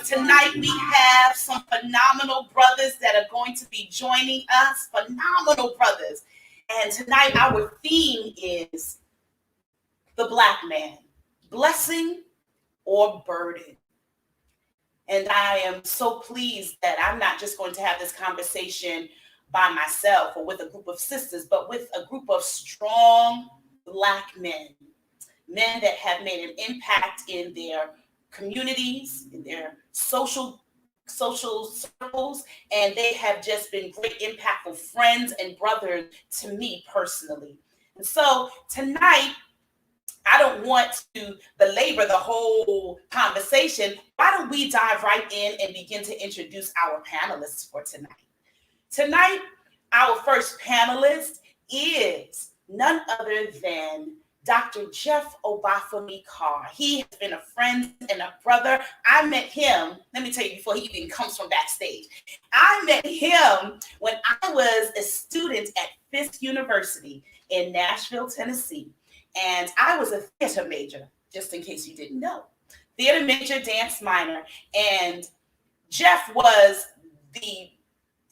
Tonight we have some phenomenal brothers that are going to be joining us. Phenomenal brothers. And tonight our theme is the Black man, blessing or burden. And I am so pleased that I'm not just going to have this conversation by myself or with a group of sisters, but with a group of strong Black men that have made an impact in their communities, in their social circles, and they have just been great, impactful friends and brothers to me personally. And so tonight, I don't want to belabor the whole conversation. Why don't we dive right in and begin to introduce our panelists for tonight? Tonight, our first panelist is none other than Dr. Jeff Obafemi Carr. He has been a friend and a brother. I met him, let me tell you before he even comes from backstage. I met him when I was a student at Fisk University in Nashville, Tennessee. And I was a theater major, just in case you didn't know. Theater major, dance minor. And Jeff was the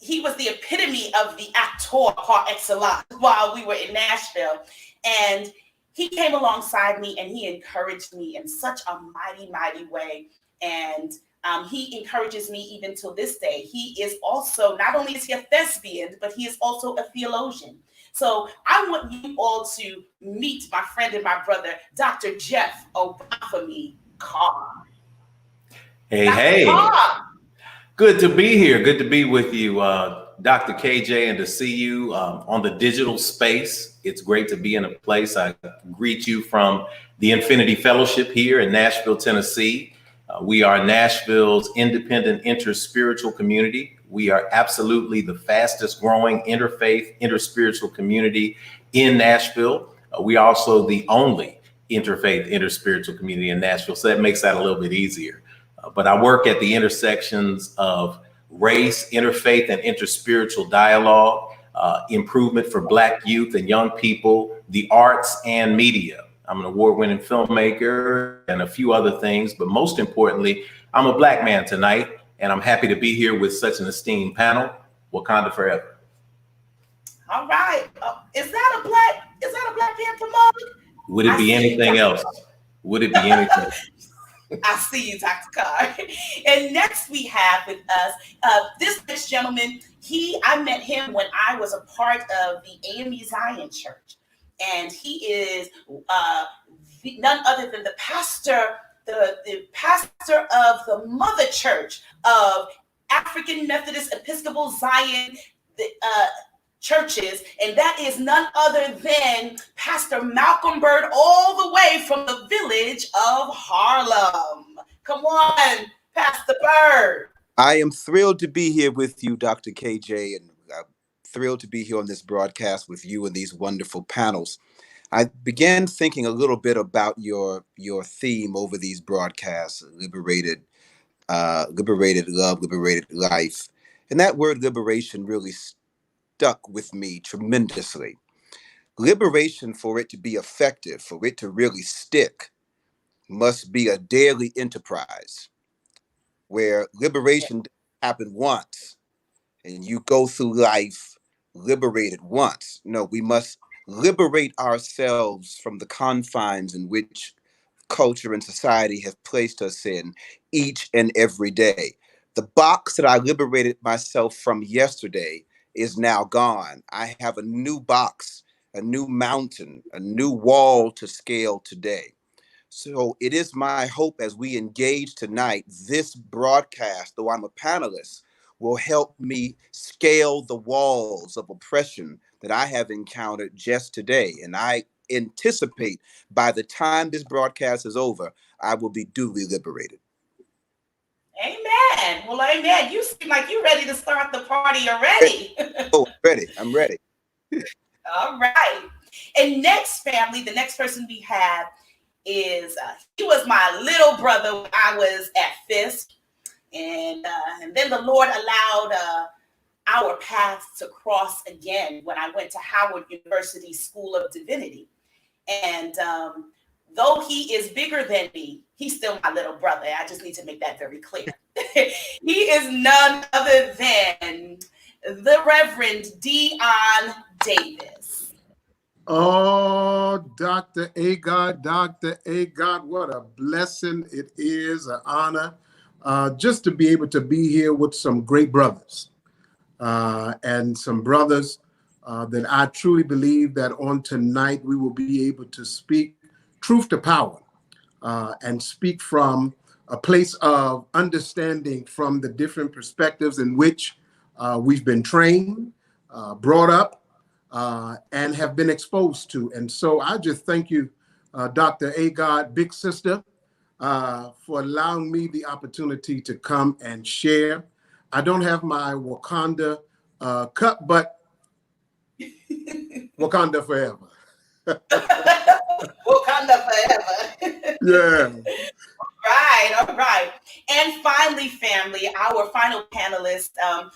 epitome of the actor par excellence while we were in Nashville. And he came alongside me and he encouraged me in such a mighty, mighty way. And he encourages me even till this day. He is also, not only is he a thespian, but he is also a theologian. So I want you all to meet my friend and my brother, Dr. Jeff Obafemi Carr. Hey, Dr. hey. Carr. Good to be here. Good to be with you, Dr. KJ, and to see you on the digital space. It's great to be in a place. I greet you from the Infinity Fellowship here in Nashville, Tennessee. We are Nashville's independent interspiritual community. We are absolutely the fastest growing interfaith, interspiritual community in Nashville. We are also the only interfaith, interspiritual community in Nashville. So that makes that a little bit easier. But I work at the intersections of race, interfaith, and interspiritual dialogue, improvement for Black youth and young people, the arts, and media. I'm an award-winning filmmaker and a few other things, but most importantly, I'm a Black man tonight, and I'm happy to be here with such an esteemed panel. Wakanda forever. All right. Is that a Black Panther moment? Would it be anything else? Would it be anything? I see you, Dr. Carr. And next we have with us this gentleman. I met him when I was a part of the AME Zion Church, and he is none other than the pastor of the mother church of African Methodist Episcopal Zion churches, and that is none other than Pastor Malcolm Byrd, all the way from the village of Harlem. Come on, Pastor Byrd. I am thrilled to be here with you, Dr. KJ, and thrilled to be here on this broadcast with you and these wonderful panels. I began thinking a little bit about your theme over these broadcasts: liberated love, liberated life, and that word liberation really stuck with me tremendously. Liberation, for it to be effective, for it to really stick, must be a daily enterprise where liberation happen once and you go through life liberated once. No, we must liberate ourselves from the confines in which culture and society have placed us in each and every day. The box that I liberated myself from yesterday is now gone. I have a new box, a new mountain, a new wall to scale today. So it is my hope as we engage tonight, this broadcast, though I'm a panelist, will help me scale the walls of oppression that I have encountered just today. And I anticipate by the time this broadcast is over, I will be duly liberated. Amen. Well, amen. You seem like you're ready to start the party already. Oh, ready. I'm ready. All right. And next, family, the next person we have is, he was my little brother when I was at Fisk. And then the Lord allowed our paths to cross again when I went to Howard University School of Divinity. And though he is bigger than me, he's still my little brother. I just need to make that very clear. He is none other than the Reverend Dion Davis. Oh, Dr. Agard, what a blessing it is, an honor, just to be able to be here with some great brothers and some brothers that I truly believe that on tonight we will be able to speak truth to power and speak from a place of understanding from the different perspectives in which we've been trained, brought up, and have been exposed to. And so I just thank you, Dr. Agard, big sister, for allowing me the opportunity to come and share. I don't have my Wakanda cup, but Wakanda forever. Wakanda forever. Yeah. All right. And finally, family, our final panelist,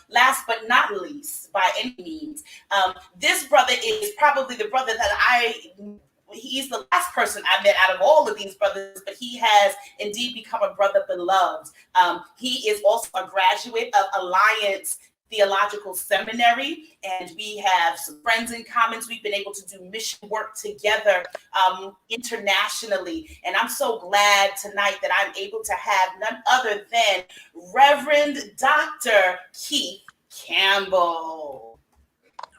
last but not least, by any means, this brother is probably the brother that he's the last person I met out of all of these brothers, but he has indeed become a brother beloved. He is also a graduate of Alliance Theological Seminary, and we have some friends in common. We've been able to do mission work together internationally, and I'm so glad tonight that I'm able to have none other than Reverend Dr. Keith Campbell.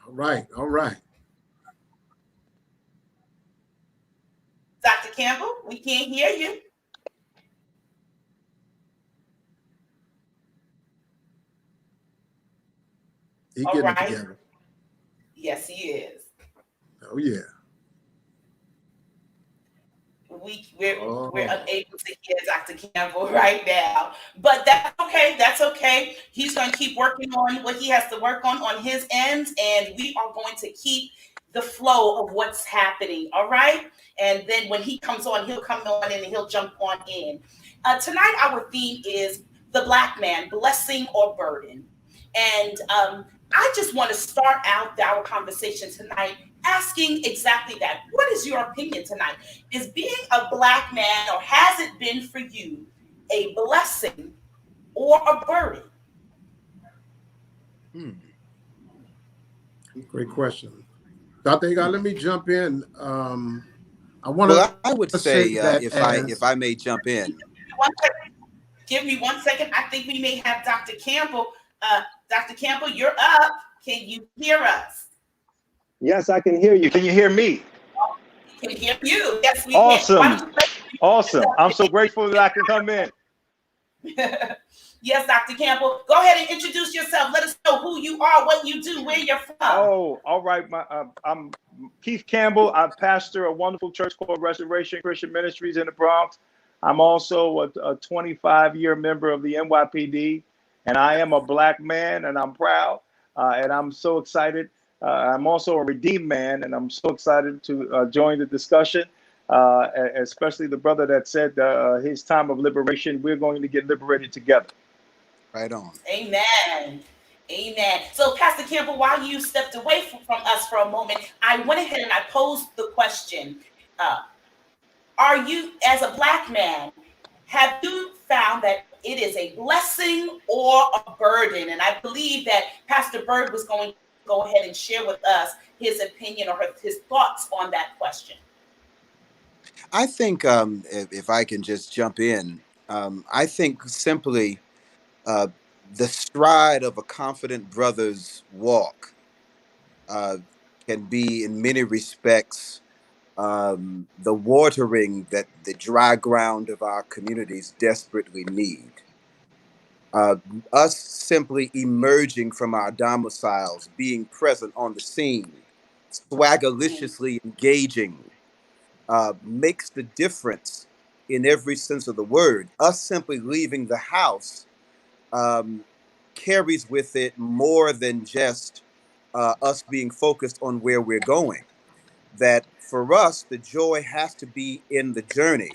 All right. Dr. Campbell, we can't hear you. He getting it together. Yes, he is. Oh yeah. We're unable to hear Dr. Campbell right now, but that's okay. That's okay. He's going to keep working on what he has to work on his end, and we are going to keep the flow of what's happening. All right. And then when he comes on, he'll come on in and he'll jump on in. Tonight, our theme is the Black man, blessing or burden. And I just want to start out our conversation tonight asking exactly that. What is your opinion tonight? Is being a Black man, or has it been for you, a blessing or a burden? Great question. Dr. Agard, let me jump in. I would say that if I may jump in. Give me 1 second. I think we may have Dr. Campbell. Dr. Campbell, you're up. Can you hear us? Yes, I can hear you. Can you hear me? We can hear you. Yes, we can. Awesome. I'm so grateful that I can come in. Yes, Dr. Campbell. Go ahead and introduce yourself. Let us know who you are, what you do, where you're from. Oh, all right. I'm Keith Campbell. I pastor a wonderful church called Restoration Christian Ministries in the Bronx. I'm also a 25-year member of the NYPD, and I am a Black man, and I'm proud, and I'm so excited. I'm also a redeemed man, and I'm so excited to join the discussion, especially the brother that said his time of liberation, we're going to get liberated together. Right on. Amen. So, Pastor Campbell, while you stepped away from us for a moment, I went ahead and I posed the question. Are you, as a Black man, have you found that it is a blessing or a burden? And I believe that Pastor Byrd was going to go ahead and share with us his opinion or his thoughts on that question. I think if I can just jump in, I think simply the stride of a confident brother's walk can be in many respects the watering that the dry ground of our communities desperately need. Us simply emerging from our domiciles, being present on the scene, swaggerliciously engaging, makes the difference in every sense of the word. Us simply leaving the house carries with it more than just us being focused on where we're going. That for us, the joy has to be in the journey,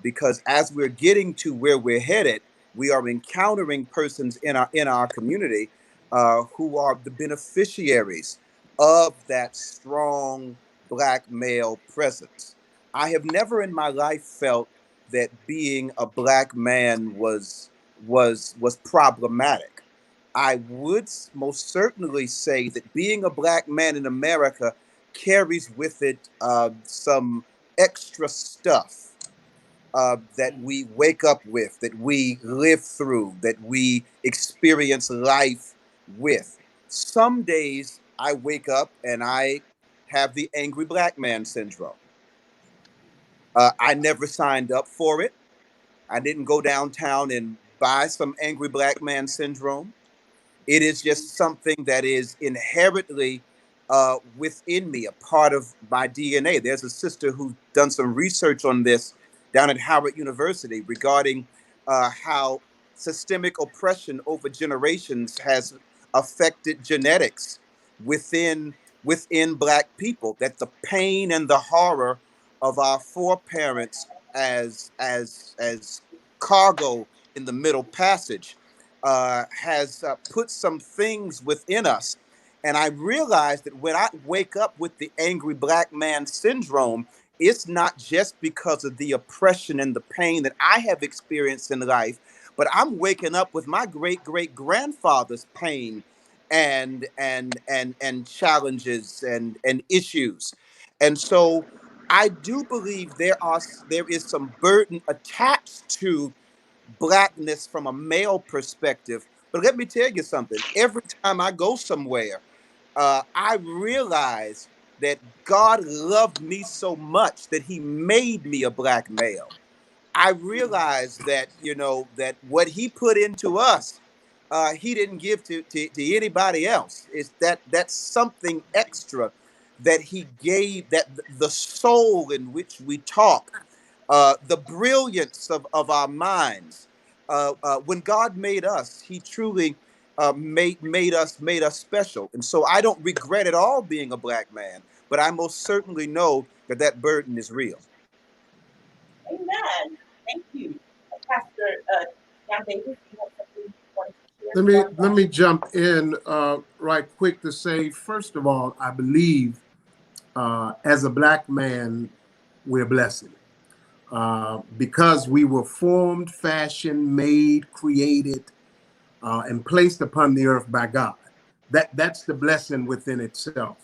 because as we're getting to where we're headed, we are encountering persons in our community who are the beneficiaries of that strong Black male presence. I have never in my life felt that being a black man was problematic. I would most certainly say that being a black man in America carries with it some extra stuff that we wake up with, that we live through, that we experience life with. Some days I wake up and I have the angry black man syndrome. I never signed up for it. I didn't go downtown and buy some angry black man syndrome. It is just something that is inherently within me, a part of my DNA. There's a sister who's done some research on this down at Howard University regarding how systemic oppression over generations has affected genetics within Black people. That the pain and the horror of our foreparents as cargo in the Middle Passage has put some things within us. And I realized that when I wake up with the angry black man syndrome, it's not just because of the oppression and the pain that I have experienced in life, but I'm waking up with my great grandfather's pain and challenges and issues. And so I do believe there is some burden attached to blackness from a male perspective. But let me tell you something. Every time I go somewhere, I realize that God loved me so much that he made me a black male. I realize that, that what he put into us, he didn't give to anybody else. It's that's something extra that he gave, that the soul in which we talk, the brilliance of our minds. When God made us, he truly made us special. And so I don't regret at all being a black man, but I most certainly know that burden is real. Amen. Thank you, Pastor Dion Davis. You have something you want to share? Let me jump in right quick to say, first of all, I believe as a black man, we're blessed. Because we were formed, fashioned, made, created, and placed upon the earth by God. That's the blessing within itself.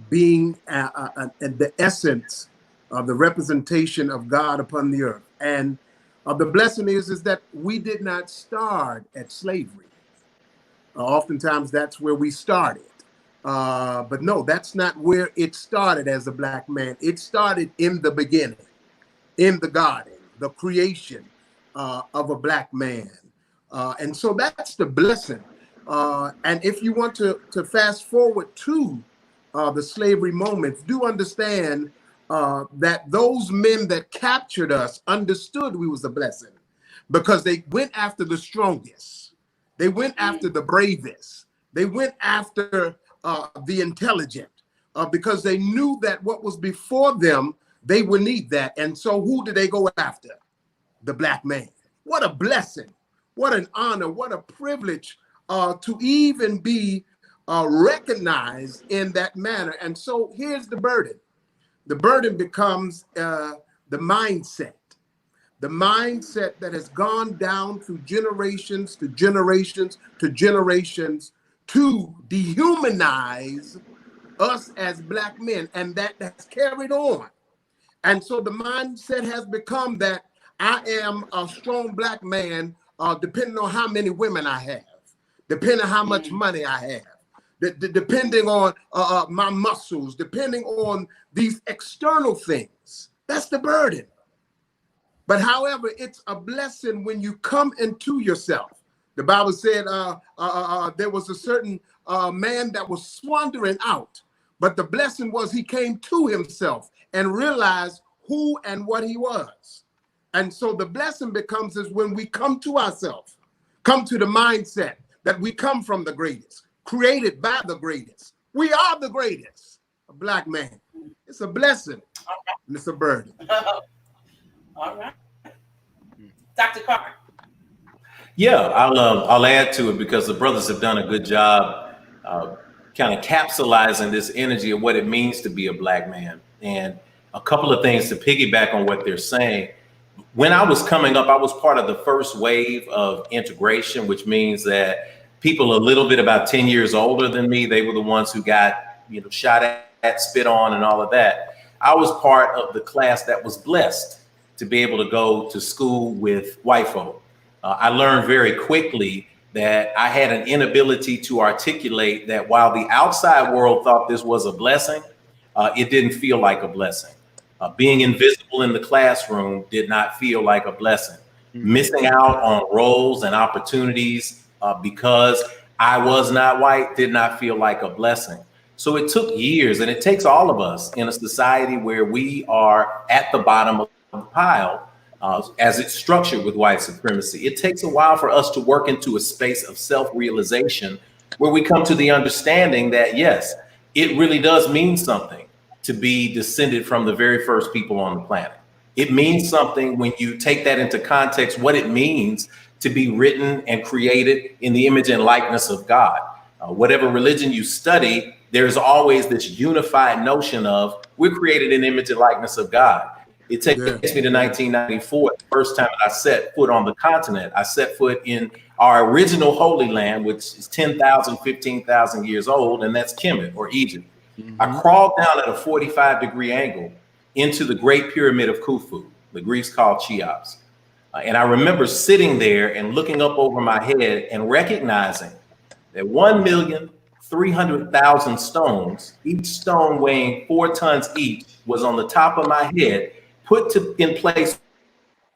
Being the essence of the representation of God upon the earth. And the blessing is that we did not start at slavery. Oftentimes that's where we started. But no, that's not where it started as a black man. It started in the beginning, in the garden, the creation of a black man. And so that's the blessing. And if you want to fast forward to the slavery moments, do understand that those men that captured us understood we was a blessing, because they went after the strongest. They went after the bravest. They went after the intelligent, because they knew that what was before them, they would need that. And so who did they go after? The black man. What a blessing. What an honor. What a privilege to even be recognized in that manner. And so here's the burden. The burden becomes the mindset. The mindset that has gone down through generations to generations to generations to dehumanize us as black men. And that's carried on. And so the mindset has become that I am a strong black man, depending on how many women I have, depending on how much money I have, depending on my muscles, depending on these external things. That's the burden. But however, it's a blessing when you come into yourself. The Bible said there was a certain man that was wandering out, but the blessing was he came to himself and realized who and what he was. And so the blessing becomes is when we come to ourselves, come to the mindset that we come from the greatest, created by the greatest. We are the greatest. A black man. It's a blessing, and it's a burden. All right. Dr. Carr. Yeah, I'll add to it, because the brothers have done a good job kind of capsulizing this energy of what it means to be a black man. And a couple of things to piggyback on what they're saying. When I was coming up, I was part of the first wave of integration, which means that people a little bit about 10 years older than me, they were the ones who got, shot at, spit on, and all of that. I was part of the class that was blessed to be able to go to school with white folk. I learned very quickly that I had an inability to articulate that while the outside world thought this was a blessing, it didn't feel like a blessing. Being invisible in the classroom did not feel like a blessing. Missing out on roles and opportunities because I was not white did not feel like a blessing. So it took years, and it takes all of us in a society where we are at the bottom of the pile, as it's structured with white supremacy. It takes a while for us to work into a space of self-realization where we come to the understanding that, yes, it really does mean something to be descended from the very first people on the planet. It means something when you take that into context, what it means to be written and created in the image and likeness of God. Whatever religion you study, there's always this unified notion of we're created in the image and likeness of God. It takes me to 1994, the first time I set foot on the continent. I set foot in our original Holy Land, which is 10,000, 15,000 years old, and that's Kemet, or Egypt. I crawled down at a 45-degree angle into the Great Pyramid of Khufu, the Greeks called Cheops. And I remember sitting there and looking up over my head and recognizing that 1,300,000 stones, each stone weighing 4 tons each, was on the top of my head, put in place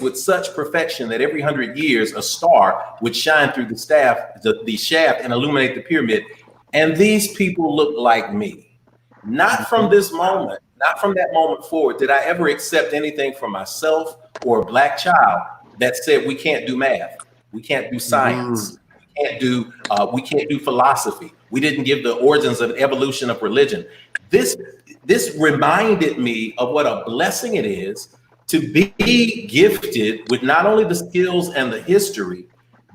with such perfection that every 100 years a star would shine through the shaft and illuminate the pyramid. And these people look like me. Not from this moment, not from that moment forward, did I ever accept anything for myself or a Black child that said we can't do math, we can't do science, we can't do philosophy. We didn't give the origins of evolution of religion. This reminded me of what a blessing it is to be gifted with not only the skills and the history,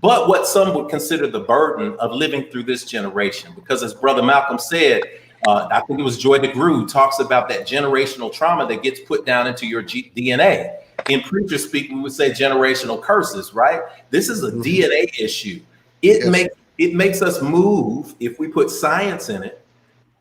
but what some would consider the burden of living through this generation. Because as Brother Malcolm said, I think it was Joy DeGruy talks about that generational trauma that gets put down into your DNA. In preacher speak, we would say generational curses, right? This is a DNA issue. It makes us move. If we put science in it,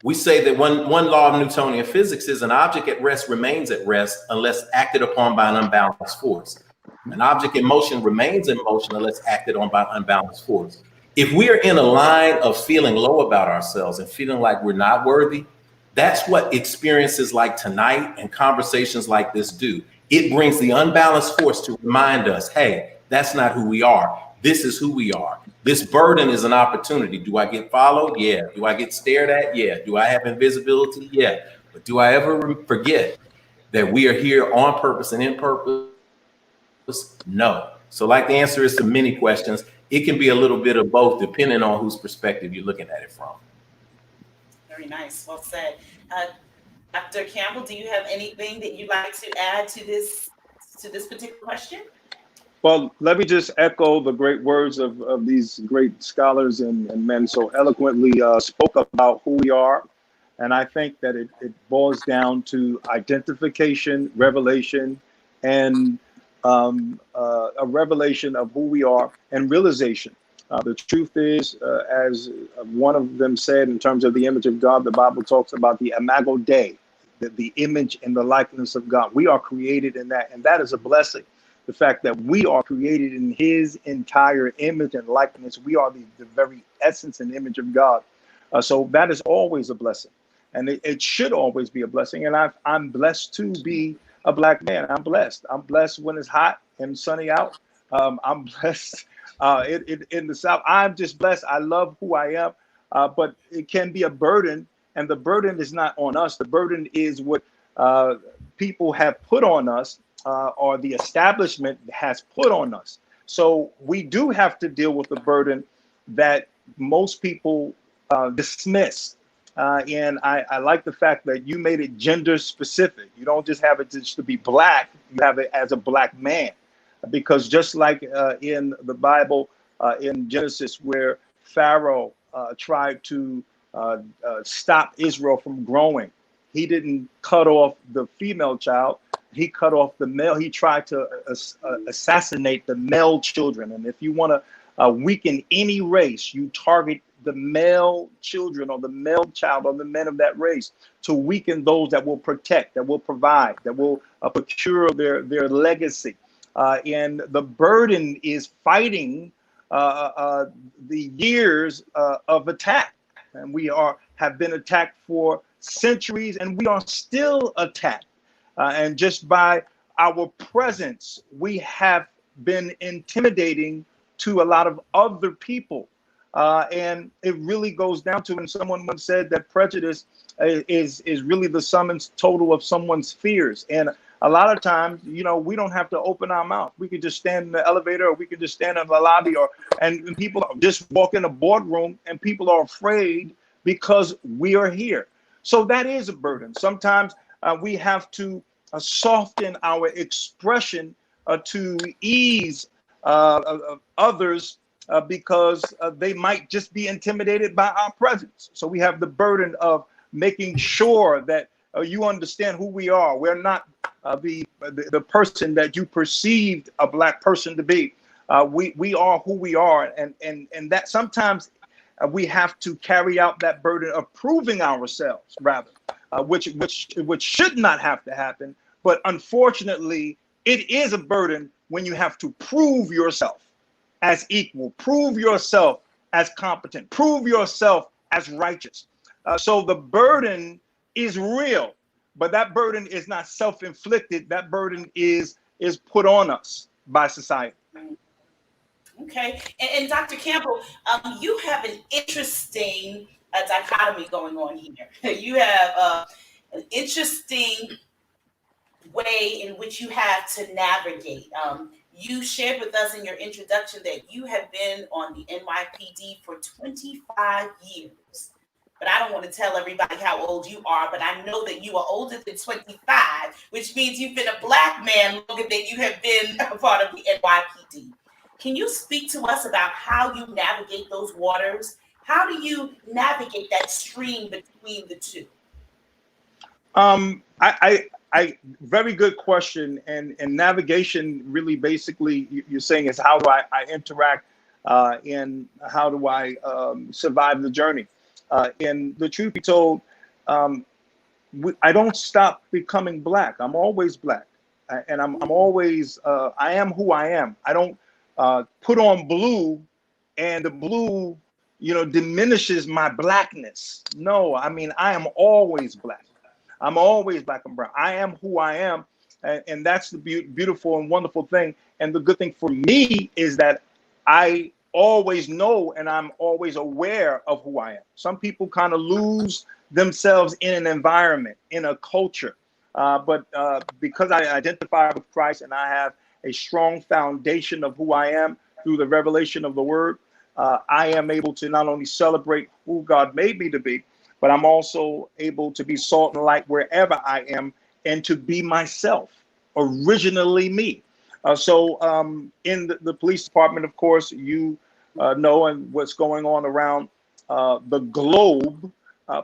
we say that one law of Newtonian physics is an object at rest remains at rest unless acted upon by an unbalanced force. An object in motion remains in motion unless acted on by unbalanced force. If we are in a line of feeling low about ourselves and feeling like we're not worthy, that's what experiences like tonight and conversations like this do. It brings the unbalanced force to remind us, hey, that's not who we are. This is who we are. This burden is an opportunity. Do I get followed? Yeah. Do I get stared at? Yeah. Do I have invisibility? Yeah. But do I ever forget that we are here on purpose and in purpose? No. So like the answer is to many questions, it can be a little bit of both depending on whose perspective you're looking at it from. Very nice. Well said. Dr. Campbell, do you have anything that you'd like to add to this particular question? Well, let me just echo the great words of these great scholars and men so eloquently spoke about who we are. And I think that it boils down to identification, revelation, and a revelation of who we are and realization. The truth is, as one of them said, in terms of the image of God, the Bible talks about the imago Dei, the image and the likeness of God. We are created in that, and that is a blessing. The fact that we are created in his entire image and likeness, we are the very essence and image of God. So that is always a blessing, and it should always be a blessing. And I'm blessed to be a Black man. I'm blessed. I'm blessed when it's hot and sunny out. I'm blessed in the South. I'm just blessed. I love who I am, but it can be a burden, and the burden is not on us. The burden is what people have put on us, or the establishment has put on us. So we do have to deal with the burden that most people dismiss. And I like the fact that you made it gender specific. You don't just have it just to be Black, you have it as a Black man. Because just like in the Bible, in Genesis, where Pharaoh tried to stop Israel from growing, he didn't cut off the female child. He cut off the male. He tried to assassinate the male children. And if you want to weaken any race, you target the male children or the male child or the men of that race to weaken those that will protect, that will provide, that will procure their legacy. And the burden is fighting the years of attack. And we have been attacked for centuries, and we are still attacked. And just by our presence, we have been intimidating to a lot of other people. And it really goes down to, and someone once said that prejudice is really the sum total of someone's fears. And a lot of times, you know, we don't have to open our mouth. We could just stand in the elevator, or we could just stand in the lobby, and people just walk in a boardroom and people are afraid because we are here. So that is a burden. Sometimes we have to soften our expression to ease others because they might just be intimidated by our presence. So we have the burden of making sure that you understand who we are. We're not the person that you perceived a Black person to be. We are who we are, and that sometimes we have to carry out that burden of proving ourselves, rather, which should not have to happen. But unfortunately, it is a burden when you have to prove yourself as equal, prove yourself as competent, prove yourself as righteous. So the burden is real, but that burden is not self-inflicted. That burden is put on us by society. Okay, and Dr. Campbell, you have an interesting dichotomy going on here. You have an interesting way in which you have to navigate. You shared with us in your introduction that you have been on the NYPD for 25 years. But I don't want to tell everybody how old you are, but I know that you are older than 25, which means you've been a Black man longer than you have been a part of the NYPD. Can you speak to us about how you navigate those waters? How do you navigate that stream between the two? I very good question. And navigation really basically you're saying is how do I interact and how do I survive the journey? And the truth be told, I don't stop becoming Black. I'm always Black. And I'm always, I am who I am. I don't put on blue and the blue, you know, diminishes my Blackness. No, I mean, I am always Black. I'm always Black and brown. I am who I am. And that's the beautiful and wonderful thing. And the good thing for me is that I always know and I'm always aware of who I am. Some people kind of lose themselves in an environment, in a culture. But because I identify with Christ and I have a strong foundation of who I am through the revelation of the word, I am able to not only celebrate who God made me to be, but I'm also able to be salt and light wherever I am and to be myself, originally me. So in the police department, of course, you know, and what's going on around the globe,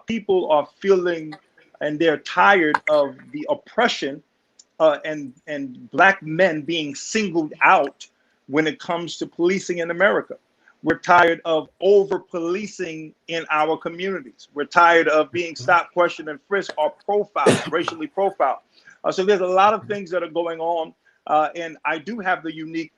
people are feeling and they're tired of the oppression and Black men being singled out when it comes to policing in America. We're tired of over-policing in our communities. We're tired of being stopped, questioned, and frisked or profiled, racially profiled. So there's a lot of things that are going on. And I do have the unique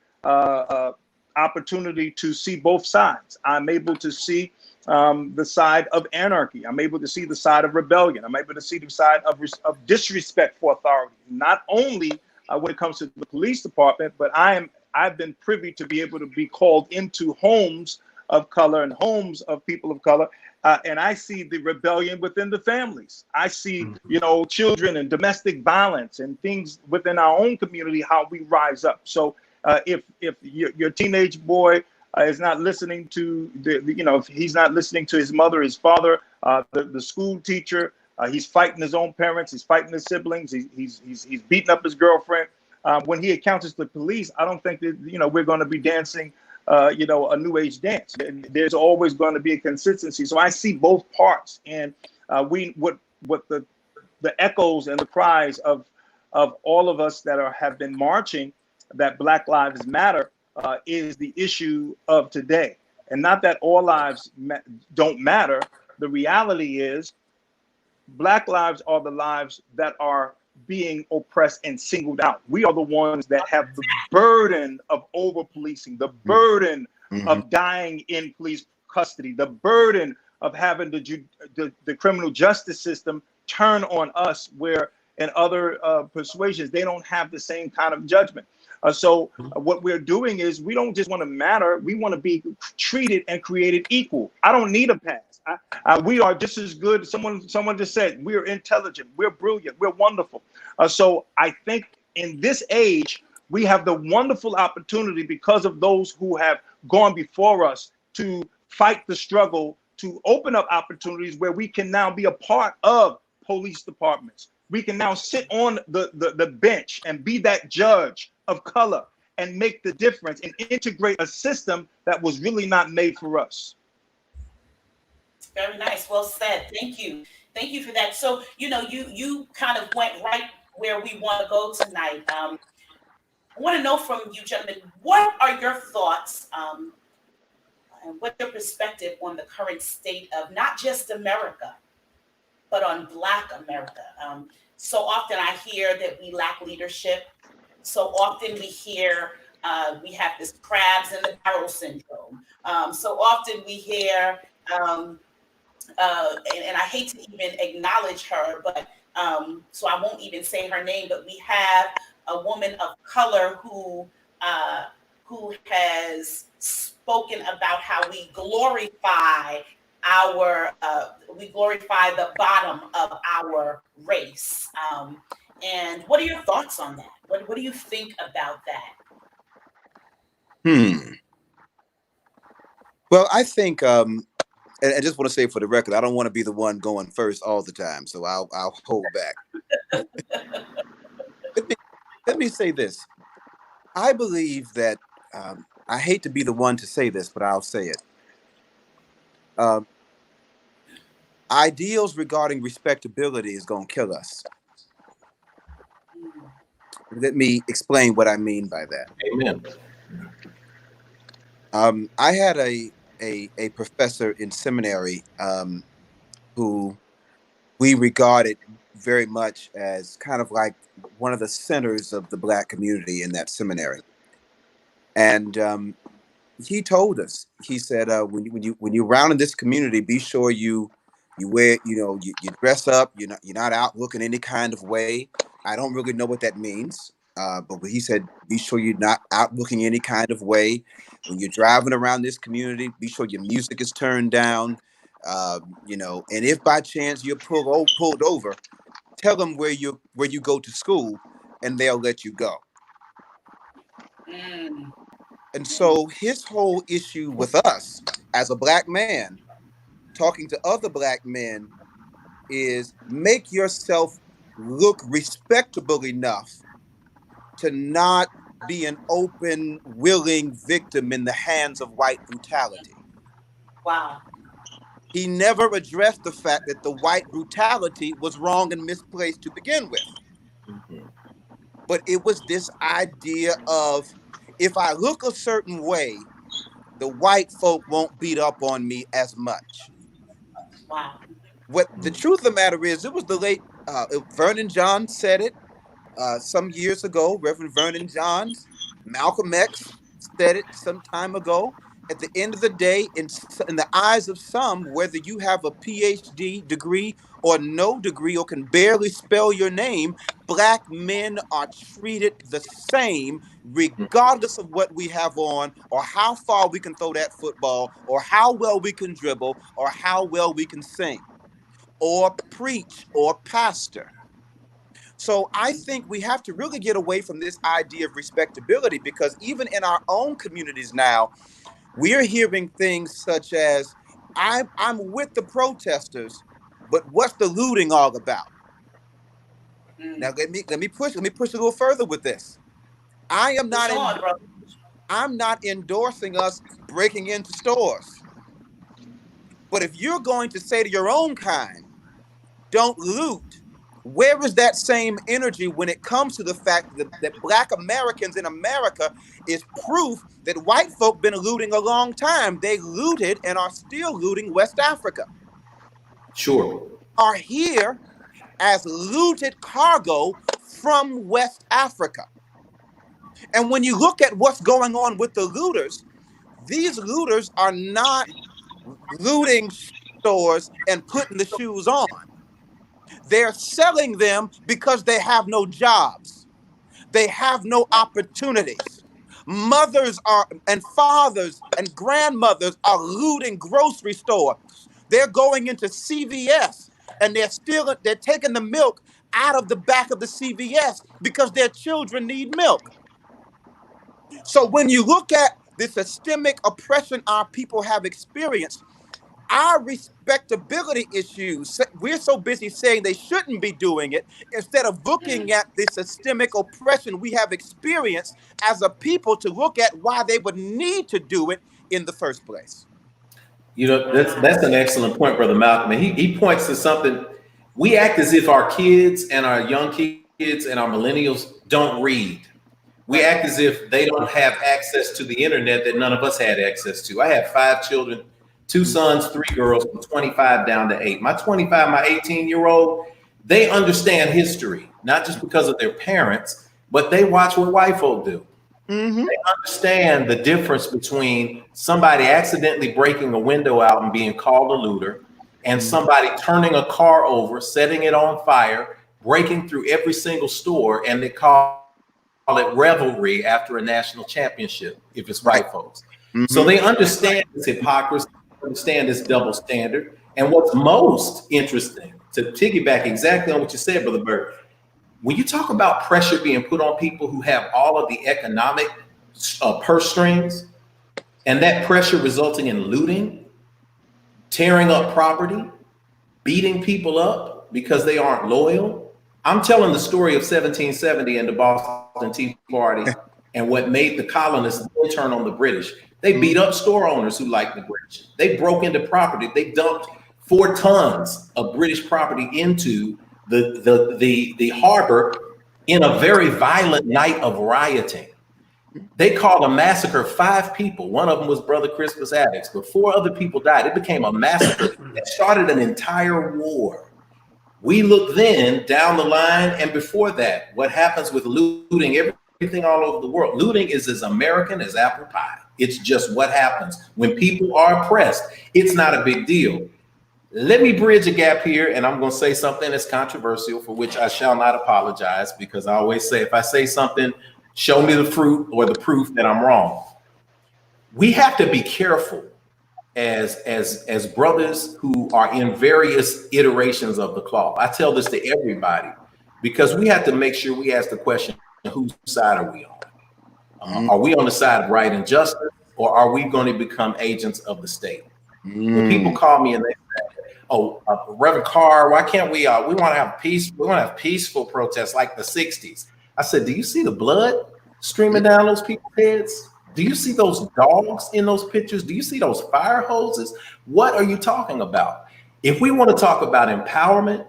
opportunity to see both sides. I'm able to see the side of anarchy. I'm able to see the side of rebellion. I'm able to see the side of disrespect for authority. Not only when it comes to the police department, but I've been privy to be able to be called into homes of color and homes of people of color. And I see the rebellion within the families. I see, you know, children and domestic violence and things within our own community, how we rise up. So if your teenage boy is not listening to if he's not listening to his mother, his father, the school teacher, he's fighting his own parents, he's fighting his siblings, he's beating up his girlfriend. When he encounters the police, I don't think that we're going to be dancing a new age dance. There's always going to be a consistency. So I see both parts, and what the the echoes and the cries of all of us that have been marching that Black Lives Matter is the issue of today. And not that all lives don't matter. The reality is Black lives are the lives that are being oppressed and singled out. We are the ones that have the burden of over policing, the burden of dying in police custody, the burden of having the criminal justice system turn on us, where in other persuasions, they don't have the same kind of judgment. So what we're doing is we don't just want to matter. We want to be treated and created equal. I don't need a pass. We are just as good. Someone just said we're intelligent, we're brilliant, we're wonderful. So I think in this age, we have the wonderful opportunity because of those who have gone before us to fight the struggle, to open up opportunities where we can now be a part of police departments. We can now sit on the bench and be that judge of color and make the difference and integrate a system that was really not made for us. Very nice. Well said. Thank you. Thank you for that. So, you kind of went right where we want to go tonight. I want to know from you, gentlemen, what are your thoughts and what's your perspective on the current state of not just America, but on Black America? So often I hear that we lack leadership. So often we hear we have this crabs in the barrel syndrome. So often we hear, and I hate to even acknowledge her, but so I won't even say her name, but we have a woman of color who has spoken about how we glorify the bottom of our race. And what are your thoughts on that? What do you think about that? Well, I think, and I just want to say for the record, I don't want to be the one going first all the time, so I'll hold back. Let me say this. I believe that, I hate to be the one to say this, but I'll say it. Ideals regarding respectability is going to kill us. Let me explain what I mean by that. Amen. I had a professor in seminary who we regarded very much as kind of like one of the centers of the Black community in that seminary. And he told us, he said, when you're around in this community, be sure you wear, you dress up, you're not out looking any kind of way. I don't really know what that means. But he said, be sure you're not out looking any kind of way. When you're driving around this community, be sure your music is turned down. And if by chance you're pulled over, tell them where you go to school, and they'll let you go. And so his whole issue with us as a Black man talking to other Black men is make yourself look respectable enough to not be an open, willing victim in the hands of white brutality. Wow. He never addressed the fact that the white brutality was wrong and misplaced to begin with. But it was this idea of, if I look a certain way, the white folk won't beat up on me as much. Wow. What the truth of the matter is, it was the late Vernon Johns said it some years ago. Reverend Vernon Johns, Malcolm X said it some time ago. At the end of the day, in the eyes of some, whether you have a PhD degree or no degree or can barely spell your name, Black men are treated the same, regardless of what we have on, or how far we can throw that football, or how well we can dribble, or how well we can sing, or preach, or pastor. So I think we have to really get away from this idea of respectability, because even in our own communities now, we're hearing things such as, I'm with the protesters, but what's the looting all about? Now let me push a little further with this. I'm not endorsing us breaking into stores. But if you're going to say to your own kind, don't loot, Where is that same energy when it comes to the fact that Black Americans in America is proof that white folk been looting a long time? They looted and are still looting West Africa, Sure. are here as looted cargo from West Africa. And when you look at what's going on with the looters, these looters are not looting stores and putting the shoes on. They're selling them because they have no jobs. They have no opportunities. Mothers are and fathers and grandmothers are looting grocery stores. They're going into CVS and they're taking the milk out of the back of the CVS because their children need milk. So when you look at the systemic oppression our people have experienced, our respectability issues, we're so busy saying they shouldn't be doing it instead of looking at the systemic oppression we have experienced as a people to look at why they would need to do it in the first place. You know, that's an excellent point, Brother Malcolm. And he points to something. We act as if our kids and our young kids and our millennials don't read. We act as if they don't have access to the internet that none of us had access to. I have 5 children, 2 sons, 3 girls, from 25 down to 8. My 18-year-old, they understand history, not just because of their parents, but they watch what white folk do. Mm-hmm. They understand the difference between somebody accidentally breaking a window out and being called a looter, and somebody turning a car over, setting it on fire, breaking through every single store, and they call it revelry after a national championship, if it's white folks. Mm-hmm. So they understand this hypocrisy, understand this double standard. And what's most interesting, to piggyback exactly on what you said, Brother Byrd, when you talk about pressure being put on people who have all of the economic purse strings, and that pressure resulting in looting, tearing up property, beating people up because they aren't loyal. I'm telling the story of 1770 and the Boston Tea Party and what made the colonists turn on the British. They beat up store owners who liked the British. They broke into property. They dumped 4 tons of British property into the harbor in a very violent night of rioting. They called a massacre 5 people. One of them was Brother Crispus Attucks, but 4 other people died. It became a massacre that started an entire war. We look then down the line and before that, what happens with looting, everything all over the world. Looting is as American as apple pie. It's just what happens. When people are oppressed, it's not a big deal. Let me bridge a gap here, and I'm going to say something that's controversial, for which I shall not apologize, because I always say, if I say something, show me the fruit or the proof that I'm wrong. We have to be careful as brothers who are in various iterations of the cloth. I tell this to everybody because we have to make sure we ask the question, whose side are we on? Are we on the side of right and justice, or are we going to become agents of the state? When people call me and they say, "Oh, Reverend Carr, why can't we want to have peace? We want to have peaceful protests like the 60s." I said, "Do you see the blood streaming down those people's heads? Do you see those dogs in those pictures? Do you see those fire hoses? What are you talking about?" If we want to talk about empowerment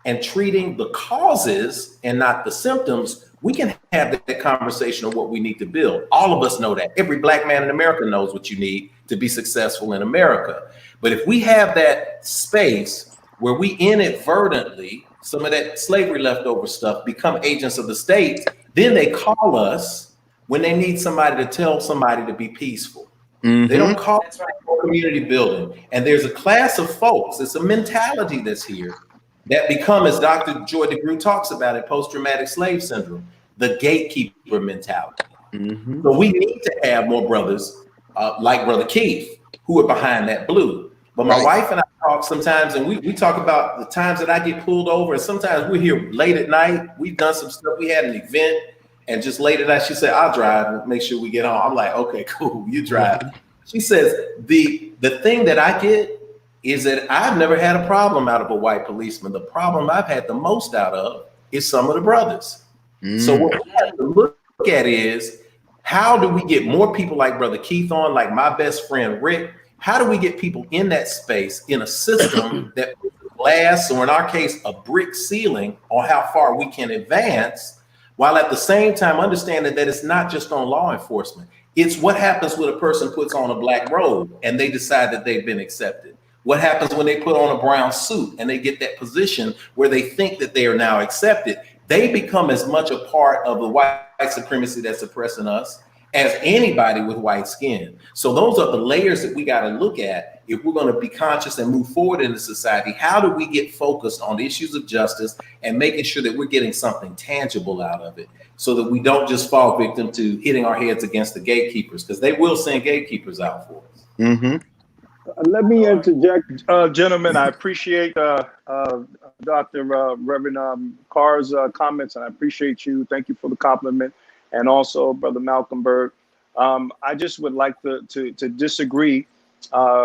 and treating the causes and not the symptoms, we can have that conversation of what we need to build. All of us know that. Every Black man in America knows what you need to be successful in America. But if we have that space where we inadvertently, some of that slavery leftover stuff, become agents of the state, then they call us when they need somebody to tell somebody to be peaceful. Mm-hmm. They don't call it for community building. And there's a class of folks, it's a mentality that's here that become, as Dr. Joy DeGruy talks about it, post-traumatic slave syndrome, the gatekeeper mentality. Mm-hmm. So we need to have more brothers like Brother Keith who are behind that blue. But my wife and I talk sometimes, and we talk about the times that I get pulled over, and sometimes we're here late at night. We've done some stuff. We had an event. And just late at night, she said, "I'll drive and make sure we get home." I'm like, "Okay, cool, you drive." She says, the thing that I get is that I've never had a problem out of a white policeman. The problem I've had the most out of is some of the brothers. So what we have to look at is, how do we get more people like Brother Keith on, like my best friend Rick? How do we get people in that space in a system that puts glass, or in our case, a brick ceiling on how far we can advance, while at the same time understanding that it's not just on law enforcement. It's what happens when a person puts on a black robe and they decide that they've been accepted. What happens when they put on a brown suit and they get that position where they think that they are now accepted? They become as much a part of the white supremacy that's oppressing us as anybody with white skin. So those are the layers that we got to look at if we're going to be conscious and move forward in the society. How do we get focused on the issues of justice and making sure that we're getting something tangible out of it, so that we don't just fall victim to hitting our heads against the gatekeepers, because they will send gatekeepers out for us. Mm-hmm. Let me interject, gentlemen. I appreciate Dr. Reverend Carr's comments, and I appreciate you. Thank you for the compliment. And also, Brother Malcolm Byrd. I just would like to disagree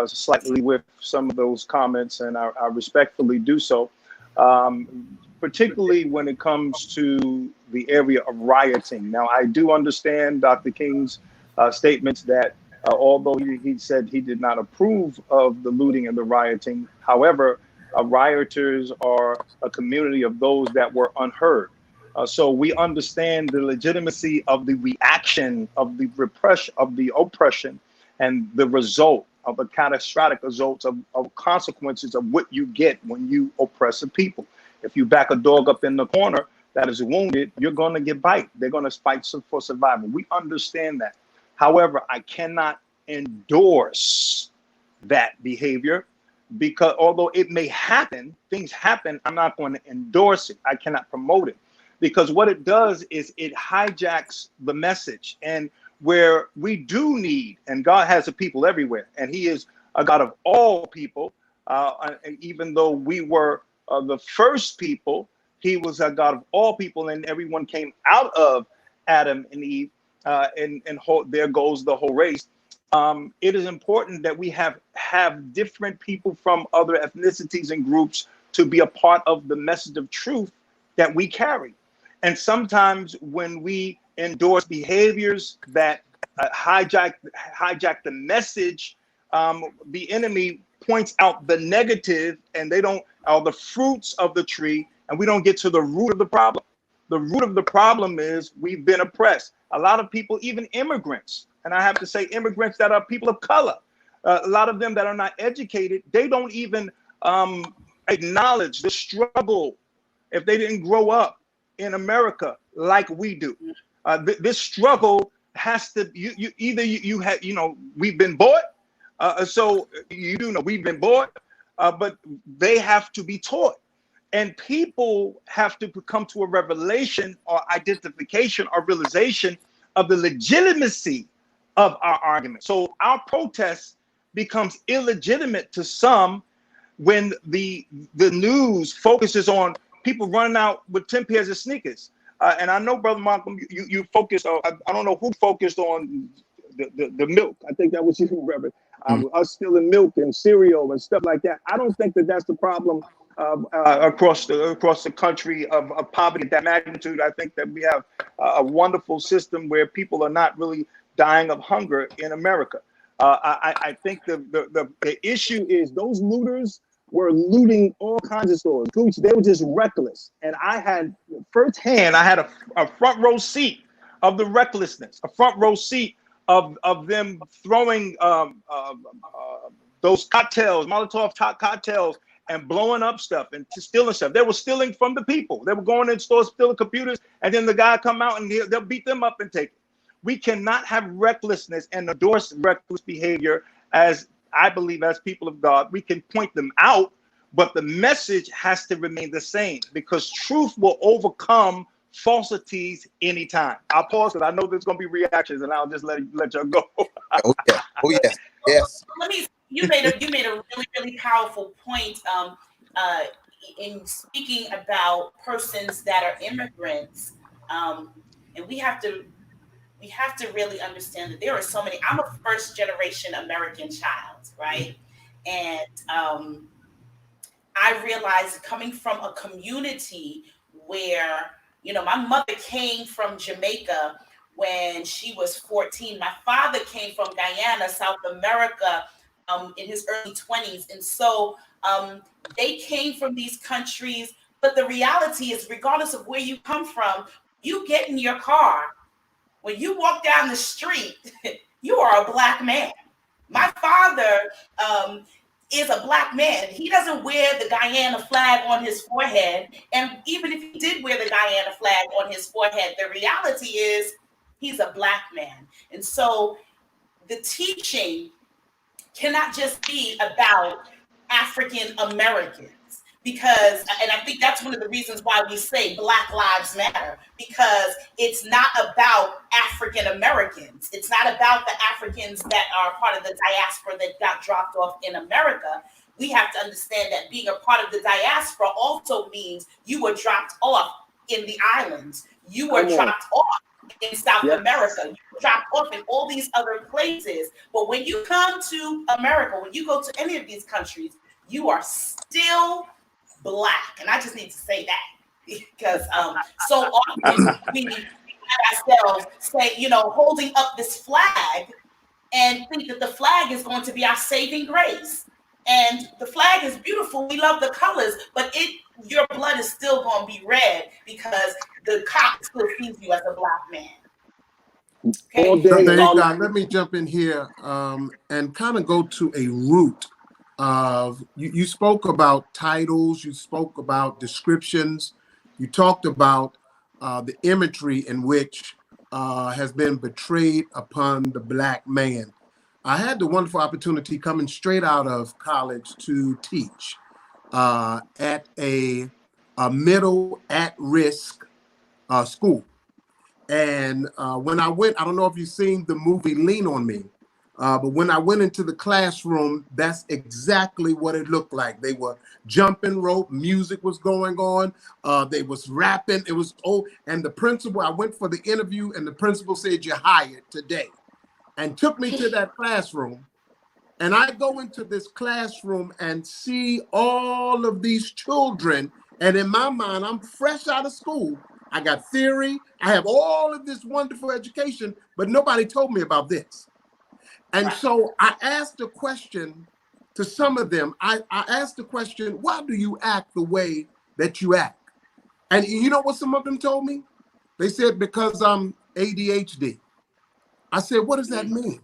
slightly with some of those comments, and I respectfully do so, particularly when it comes to the area of rioting. Now, I do understand Dr. King's statements that although he said he did not approve of the looting and the rioting, however, rioters are a community of those that were unheard. So we understand the legitimacy of the reaction of the repression, of the oppression, and the result of a catastrophic results of consequences of what you get when you oppress a people. If you back a dog up in the corner that is wounded, you're going to get bite. They're going to fight for survival. We understand that. However, I cannot endorse that behavior, because although it may happen, things happen, I'm not going to endorse it. I cannot promote it, because what it does is it hijacks the message. And where we do need, and God has a people everywhere, and he is a God of all people. And even though we were the first people, he was a God of all people, and everyone came out of Adam and Eve, and there goes the whole race. It is important that we have different people from other ethnicities and groups to be a part of the message of truth that we carry. And sometimes when we endorse behaviors that hijack the message, the enemy points out the negative, and they don't, or the fruits of the tree, and we don't get to the root of the problem. The root of the problem is we've been oppressed. A lot of people, even immigrants, and I have to say immigrants that are people of color, a lot of them that are not educated, they don't even acknowledge the struggle if they didn't grow up in America like we do. This struggle has to, you have, we've been bought. So you do know we've been bought, but they have to be taught. And people have to come to a revelation or identification or realization of the legitimacy of our argument. So our protest becomes illegitimate to some when the news focuses on people running out with 10 pairs of sneakers. And I know, Brother Malcolm, you focused on, I don't know who focused on the milk. I think that was you, Reverend. Us stealing milk and cereal and stuff like that. I don't think that that's the problem across the country of poverty at that magnitude. I think that we have a wonderful system where people are not really dying of hunger in America. I think the issue is those looters were looting all kinds of stores. They were just reckless. And I had firsthand, I had a front row seat of the recklessness, a front row seat of them throwing those cocktails, Molotov cocktails, and blowing up stuff and stealing stuff. They were stealing from the people. They were going in stores, stealing computers, and then the guy come out and they'll beat them up and take it. We cannot have recklessness and endorse reckless behavior as, I believe, as people of God. We can point them out, but the message has to remain the same, because truth will overcome falsities anytime. I'll pause because I know there's going to be reactions, and I'll just let y'all go. Oh yeah, oh yeah, yes. You made a really, really powerful point in speaking about persons that are immigrants, and we have to really understand that there are so many. I'm a first generation American child, right? And I realized, coming from a community where, my mother came from Jamaica when she was 14. My father came from Guyana, South America, in his early 20s. And so they came from these countries. But the reality is, regardless of where you come from, you get in your car, when you walk down the street, you are a Black man. My father is a Black man. He doesn't wear the Guyana flag on his forehead. And even if he did wear the Guyana flag on his forehead, the reality is he's a Black man. And so the teaching cannot just be about African Americans, because, and I think that's one of the reasons why we say Black Lives Matter, because it's not about African Americans. It's not about the Africans that are part of the diaspora that got dropped off in America. We have to understand that being a part of the diaspora also means you were dropped off in the islands. You were dropped off in South America. You were dropped off in all these other places. But when you come to America, when you go to any of these countries, you are still Black. And I just need to say that, because so often we find ourselves say, holding up this flag and think that the flag is going to be our saving grace. And the flag is beautiful. We love the colors, but your blood is still going to be red because the cop still sees you as a Black man. Okay? Let me jump in here and kind of go to a root of, you spoke about titles, you spoke about descriptions, you talked about the imagery in which has been betrayed upon the Black man. I had the wonderful opportunity coming straight out of college to teach at a middle at-risk school. And when I went, I don't know if you've seen the movie Lean on Me, but when I went into the classroom, that's exactly what it looked like. They were jumping rope, music was going on, they was rapping, it was and the principal, I went for the interview and the principal said, "You're hired today," and took me to that classroom. And I go into this classroom and see all of these children, and in my mind, I'm fresh out of school. I got theory, I have all of this wonderful education, but nobody told me about this. And so I asked a question to some of them. I asked the question, why do you act the way that you act? And you know what some of them told me? They said, because I'm ADHD. I said, what does that mean?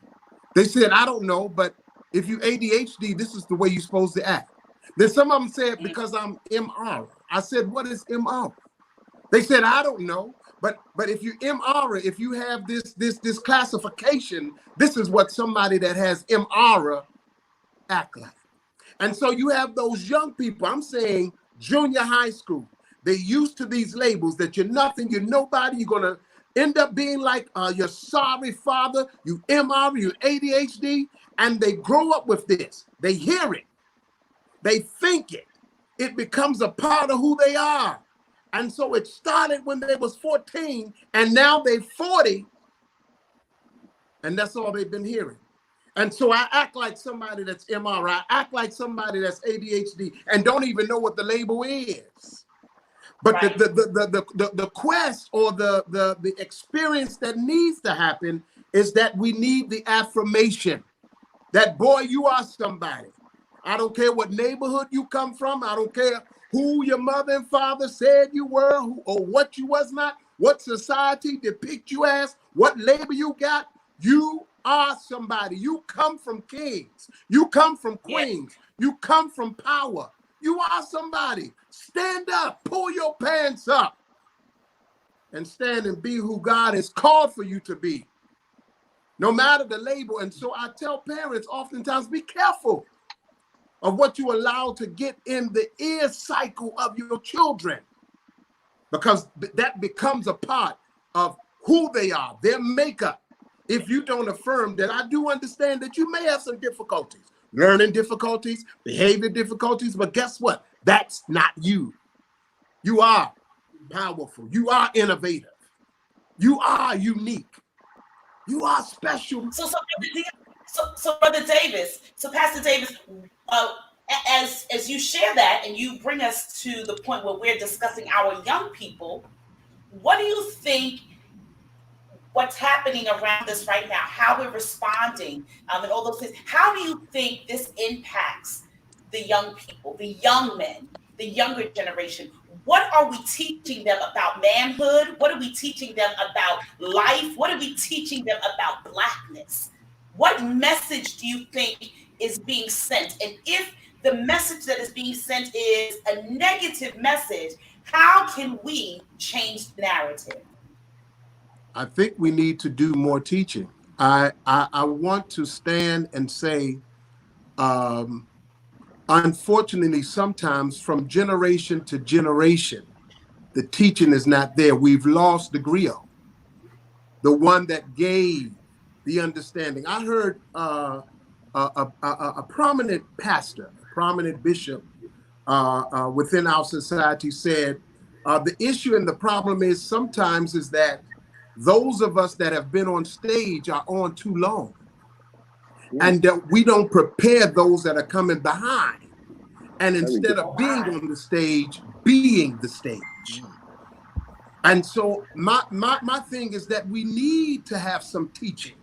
They said, I don't know, but if you ADHD, this is the way you're supposed to act. Then some of them said, because I'm MR. I said, what is MR? They said, I don't know, but if you MR, if you have this classification, this is what somebody that has MR act like. And so you have those young people, I'm saying junior high school, they're used to these labels that you're nothing, you're nobody, you're gonna end up being like your sorry father, you MR, you ADHD, and they grow up with this. They hear it, they think it, it becomes a part of who they are. And so it started when they was 14, and now they're 40, and that's all they've been hearing. And so I act like somebody that's MR, I act like somebody that's ADHD, and don't even know what the label is. But the quest or the experience that needs to happen is that we need the affirmation that, boy, you are somebody. I don't care what neighborhood you come from. I don't care who your mother and father said you were, or what you was not, what society depict you as, what label you got. You are somebody. You come from kings. You come from queens. You come from power. You are somebody. Stand up, pull your pants up, and stand and be who God has called for you to be, no matter the label. And so I tell parents oftentimes, be careful of what you allow to get in the ear cycle of your children, because that becomes a part of who they are, their makeup. If you don't affirm that, I do understand that you may have some difficulties, learning difficulties, behavior difficulties, but guess what? That's not you. You are powerful. You are innovative. You are unique. You are special. So Brother Davis, so Pastor Davis, as you share that and you bring us to the point where we're discussing our young people, what do you think what's happening around us right now, how we're responding, and all those things. How do you think this impacts the young people, the young men, the younger generation? What are we teaching them about manhood? What are we teaching them about life? What are we teaching them about Blackness? What message do you think is being sent? And if the message that is being sent is a negative message, how can we change the narrative? I think we need to do more teaching. I want to stand and say, unfortunately, sometimes from generation to generation, the teaching is not there. We've lost the griot, the one that gave the understanding. I heard a prominent pastor, a prominent bishop within our society said, the issue and the problem is sometimes is that those of us that have been on stage are on too long. And that we don't prepare those that are coming behind. And instead of being on the stage, being the stage. And so my thing is that we need to have some teaching.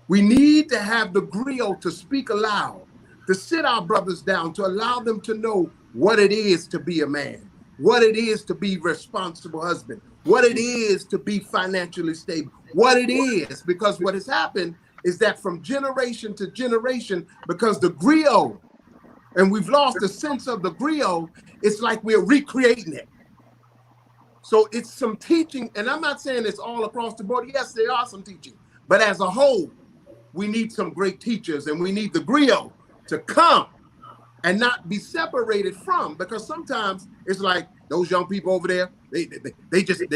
We need to have the griot to speak aloud, to sit our brothers down, to allow them to know what it is to be a man, what it is to be a responsible husband, what it is to be financially stable, what it is, because what has happened is that from generation to generation, because the griot, and we've lost the sense of the griot, it's like we're recreating it. So it's some teaching, and I'm not saying it's all across the board. Yes, there are some teaching, but as a whole, we need some great teachers, and we need the griot to come and not be separated from, because sometimes it's like those young people over there, they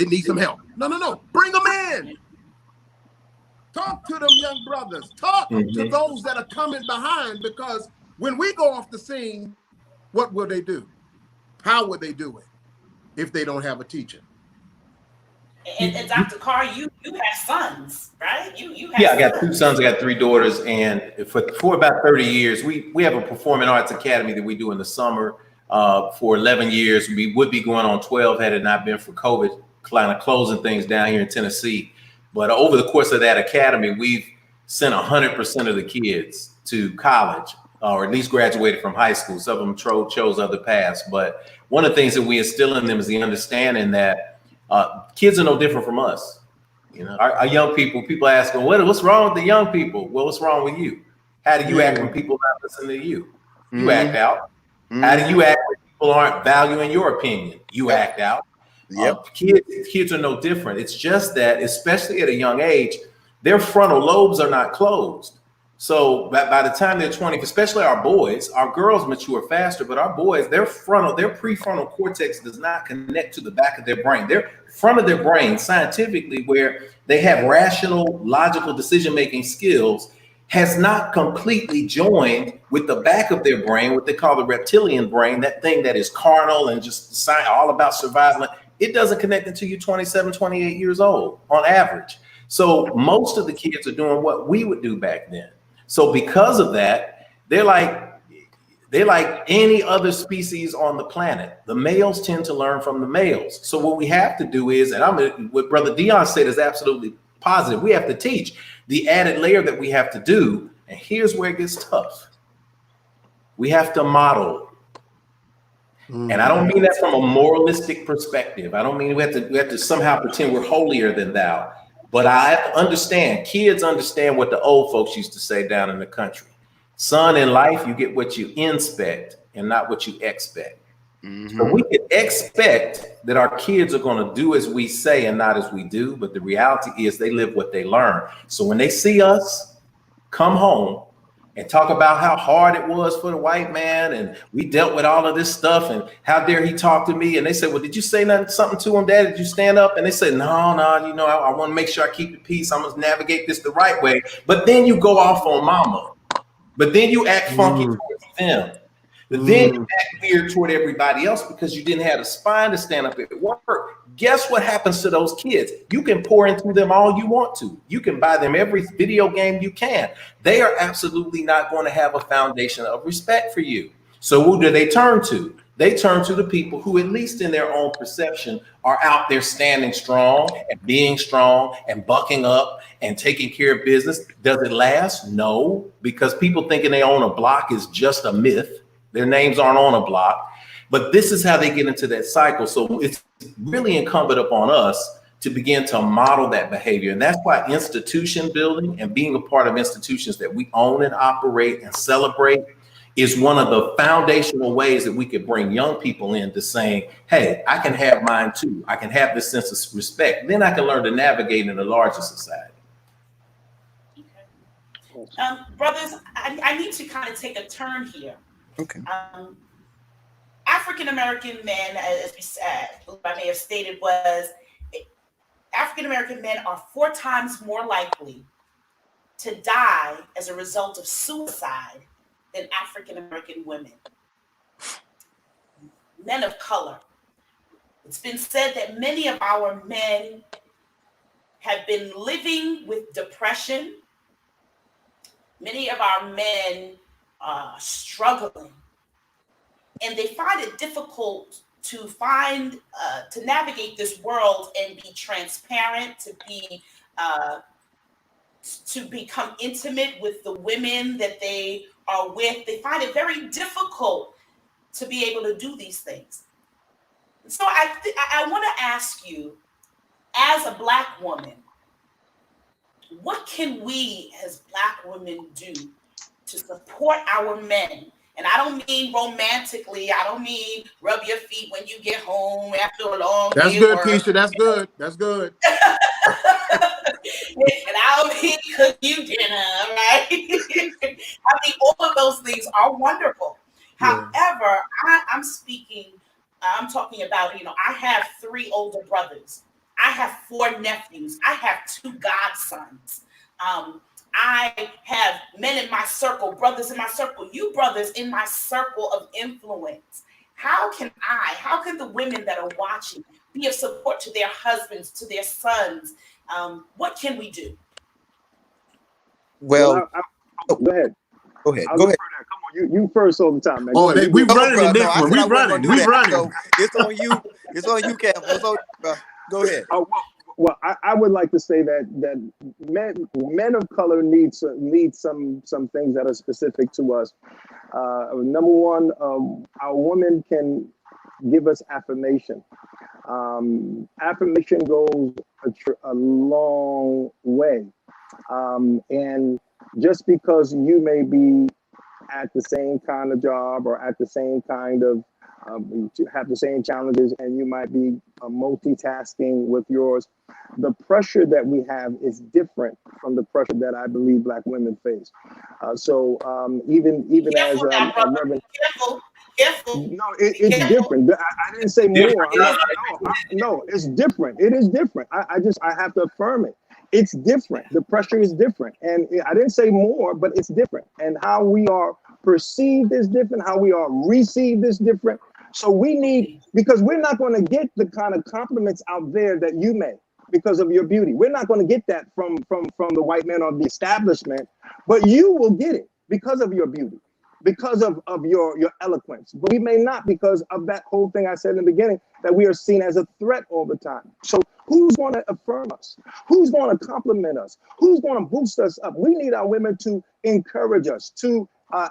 need some help. No, bring them in. Talk to them young brothers. Talk to those that are coming behind, because when we go off the scene, what will they do? How will they do it if they don't have a teacher? And Dr. Carr, you have sons, right? You have Yeah, I got 2 sons, I got 3 daughters, and for about 30 years, we have a performing arts academy that we do in the summer. For 11 years, we would be going on 12 had it not been for COVID, kind of closing things down here in Tennessee. But over the course of that academy, we've sent 100% of the kids to college, or at least graduated from high school. Some of them chose other paths. But one of the things that we instill in them is the understanding that kids are no different from us. You know, our young people ask them, what's wrong with the young people? Well, what's wrong with you? How do you act when people not listen to you? You act out. How do you act when people aren't valuing your opinion? You act out. Kids are no different. It's just that, especially at a young age, their frontal lobes are not closed. So by the time they're 20, especially our boys, our girls mature faster, but our boys, their prefrontal cortex does not connect to the back of their brain. Their front of their brain, scientifically, where they have rational, logical decision-making skills, has not completely joined with the back of their brain, what they call the reptilian brain, that thing that is carnal and just all about survival. It doesn't connect until you're 27, 28 years old on average. So most of the kids are doing what we would do back then. So because of that, they're like any other species on the planet. The males tend to learn from the males. So what we have to do is, and what Brother Dion said is absolutely positive, we have to teach. The added layer that we have to do, and here's where it gets tough. We have to model. And I don't mean that from a moralistic perspective. I don't mean we have to somehow pretend we're holier than thou. But I understand, kids understand what the old folks used to say down in the country. Son, in life, you get what you inspect and not what you expect. So we can expect that our kids are going to do as we say and not as we do. But the reality is they live what they learn. So when they see us come home and talk about how hard it was for the white man, and we dealt with all of this stuff, and how dare he talk to me, and they said, well, did you say something to him, Dad? Did you stand up? And they said, no, I want to make sure I keep the peace. I'm going to navigate this the right way. But then you go off on mama. But then you act funky towards them. But then you act weird toward everybody else because you didn't have the spine to stand up at work. Guess what happens to those kids? You can pour into them all you want to. You can buy them every video game you can. They are absolutely not going to have a foundation of respect for you. So who do they turn to? They turn to the people who, at least in their own perception, are out there standing strong and being strong and bucking up and taking care of business. Does it last? No, because people thinking they own a block is just a myth. Their names aren't on a block. But this is how they get into that cycle. So it's really incumbent upon us to begin to model that behavior. And that's why institution building and being a part of institutions that we own and operate and celebrate is one of the foundational ways that we could bring young people into saying, hey, I can have mine too. I can have this sense of respect. Then I can learn to navigate in a larger society. Brothers, I need to kind of take a turn here. Okay. African-American men, as we said, I may have stated, was African-American men are 4 times more likely to die as a result of suicide than African-American women. Men of color. It's been said that many of our men have been living with depression. Many of our men are struggling, and they find it difficult to navigate this world and be transparent, to become intimate with the women that they are with. They find it very difficult to be able to do these things. So I want to ask you, as a Black woman, what can we as Black women do to support our men? And I don't mean romantically. I don't mean rub your feet when you get home after a long day. That's good, Keisha. That's good. That's good. And I don't mean cook you dinner, right? I mean, all of those things are wonderful. Yeah. However, I'm talking about, I have 3 older brothers. I have 4 nephews. I have 2 godsons. I have men in my circle, brothers in my circle, you brothers in my circle of influence. How can the women that are watching be of support to their husbands, to their sons? What can we do? Well, go ahead. Go ahead. Come on, you first all the time, man. Oh, we running in this one. We running. So it's on you. It's on you, Campbell. It's on you, bro. Go ahead. Well, I would like to say that men of color need some things that are specific to us. Number one, our women can give us affirmation. Affirmation goes a long way. And just because you may be at the same kind of job or at the same kind of have the same challenges, and you might be multitasking with yours, the pressure that we have is different from the pressure that I believe Black women face. So even Careful as now, brother. Reverend, Careful. no, it's different. I didn't say more. No, it's different. It is different. I have to affirm it. It's different. The pressure is different. And I didn't say more, but it's different. And how we are perceived is different. How we are received is different. So we need, because we're not going to get the kind of compliments out there that you may because of your beauty. We're not going to get that from the white man or the establishment, but you will get it because of your beauty, because of your eloquence. But we may not, because of that whole thing I said in the beginning, that we are seen as a threat all the time. So who's going to affirm us? Who's going to compliment us? Who's going to boost us up? We need our women to encourage us, to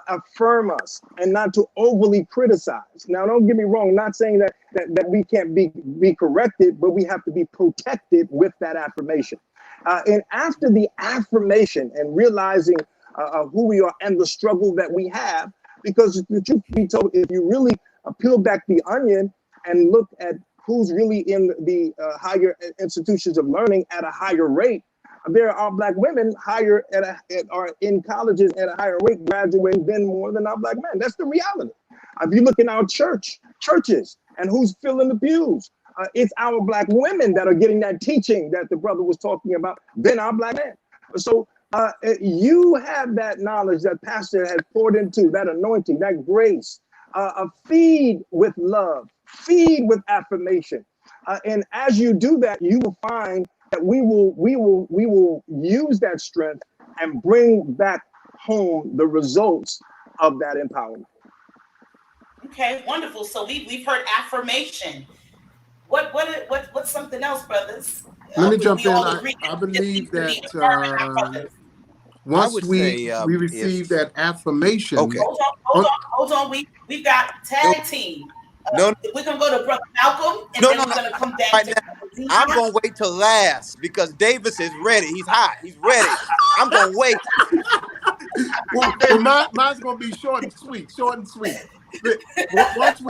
affirm us, and not to overly criticize. Now, don't get me wrong. I'm not saying that we can't be corrected, but we have to be protected with that affirmation. And after the affirmation and realizing who we are and the struggle that we have, because the truth be told, if you really peel back the onion and look at who's really in the higher institutions of learning at a higher rate, there are Black women are in colleges at a higher rate, graduating more than our Black men. That's the reality. If you look in our churches and who's filling the pews, it's our Black women that are getting that teaching that the brother was talking about than our Black men. So you have that knowledge that pastor has poured into, that anointing, that grace. Feed with love, feed with affirmation, and as you do that, you will find that we will use that strength and bring back home the results of that empowerment. Okay, wonderful. So we've heard affirmation. What's something else, brothers? Let me jump We in. all agree I that we just need believe to be that affirming our brothers. I once would we say receive if that affirmation, okay, Hold on. We've got no, tag team. no, We're gonna go to Brother Malcolm, and no, then no, we're no, gonna come back right to now. Brother Dion. I'm gonna wait till last because Davis is ready. He's hot. He's ready. I'm gonna wait. mine's gonna be short and sweet. Short and sweet. Once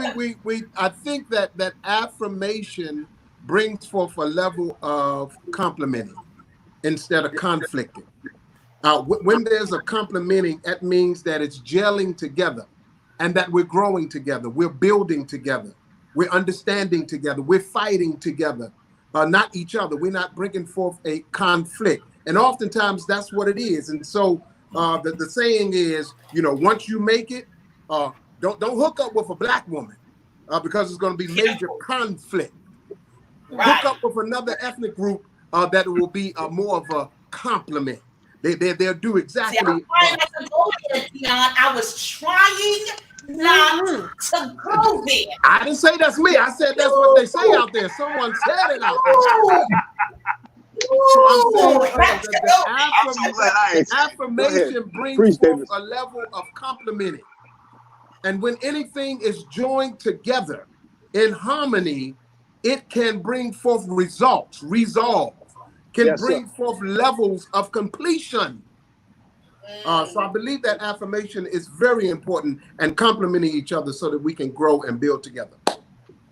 I think that affirmation brings forth a level of complimenting instead of conflicting. When there's a complimenting, that means that it's gelling together and that we're growing together. We're building together. We're understanding together. We're fighting together, not each other. We're not bringing forth a conflict. And oftentimes that's what it is. And so the saying is, once you make it, don't hook up with a black woman because it's going to be major conflict. Right. Hook up with another ethnic group that will be more of a compliment. They'll do exactly. See, I was trying not to go there, Dion. I was trying not to go there. I didn't say that's me. I said that's what they say out there. Someone said it out there. So I'm saying the affirmation brings forth a level of complimenting. And when anything is joined together in harmony, it can bring forth results, resolve, can bring forth levels of completion. So I believe that affirmation is very important and complementing each other so that we can grow and build together.